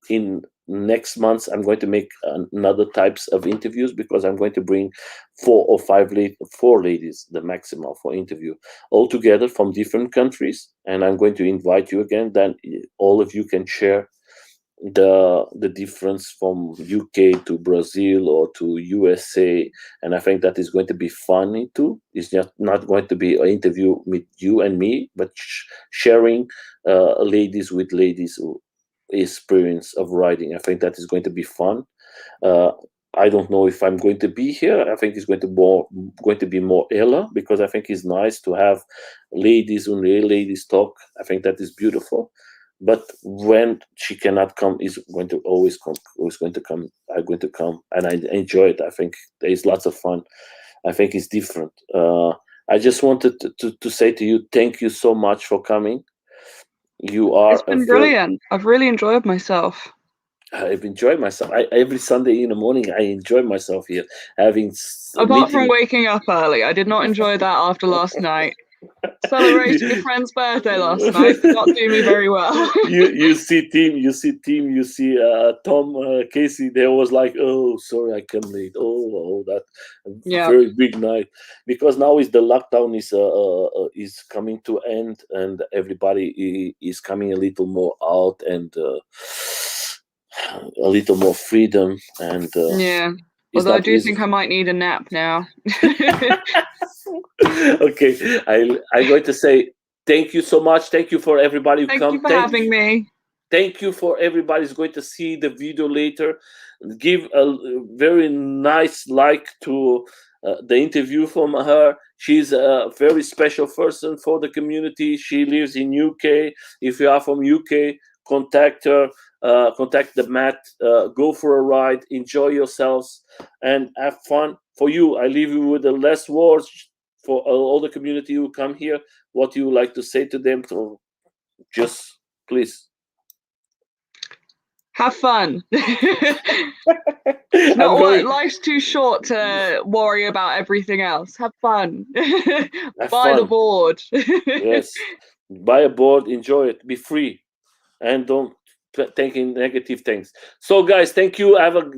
in next month I'm going to make another types of interviews, because I'm going to bring 4 or 5 4 ladies, the maximum, for interview, all together from different countries, and I'm going to invite you again. Then all of you can share the difference from UK to Brazil or to USA, and I think that is going to be funny too. It's not going to be an interview with you and me, but sharing ladies with ladies experience of riding. I think that is going to be fun. I don't know if I'm going to be here. I think it's going to be more Ella, because I think it's nice to have ladies on the ladies talk. I think that is beautiful. But when she cannot come, is going to always come. Always going to come. I'm going to come, and I enjoy it. I think there is lots of fun. I think it's different. I just wanted to say to you, thank you so much for coming. You are. It's been brilliant. I've really enjoyed myself. I've enjoyed myself. Every Sunday in the morning, I enjoy myself here, having. Apart from waking up early, I did not enjoy that after last night. Celebrating a friend's birthday last night did not do me very well. you see Tom, Casey. They was like, oh, sorry, I came late. Oh, that very big night, because now is the lockdown is coming to end, and everybody is coming a little more out, and a little more freedom, and although I do think I might need a nap now. Okay, I'm going to say thank you so much. Thank you for everybody who come. Thank you for having me. Thank you for everybody who's going to see the video later. Give a very nice like to the interview from her. She's a very special person for the community. She lives in UK. If you are from UK, contact her. Contact the Matt. Go for a ride. Enjoy yourselves and have fun. For you, I leave you with the last words for all the community who come here. What you would like to say to them? To just please. Have fun. Life's too short to worry about everything else. Have fun. Buy the board. Yes. Buy a board, enjoy it, be free, and don't think in negative things. So guys, thank you. Have a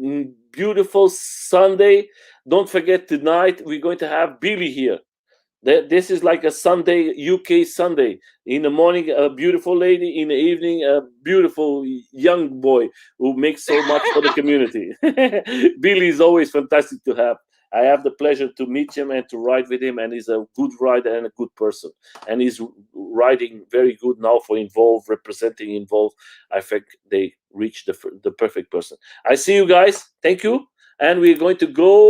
beautiful Sunday. Don't forget, tonight we're going to have Billy here. This is like a Sunday, UK Sunday. In the morning, a beautiful lady. In the evening, a beautiful young boy who makes so much for the community. Billy is always fantastic to have. I have the pleasure to meet him and to ride with him, and he's a good rider and a good person. And he's riding very good now for Involve, representing Involve. I think they reached the perfect person. I see you guys. Thank you. And we're going to go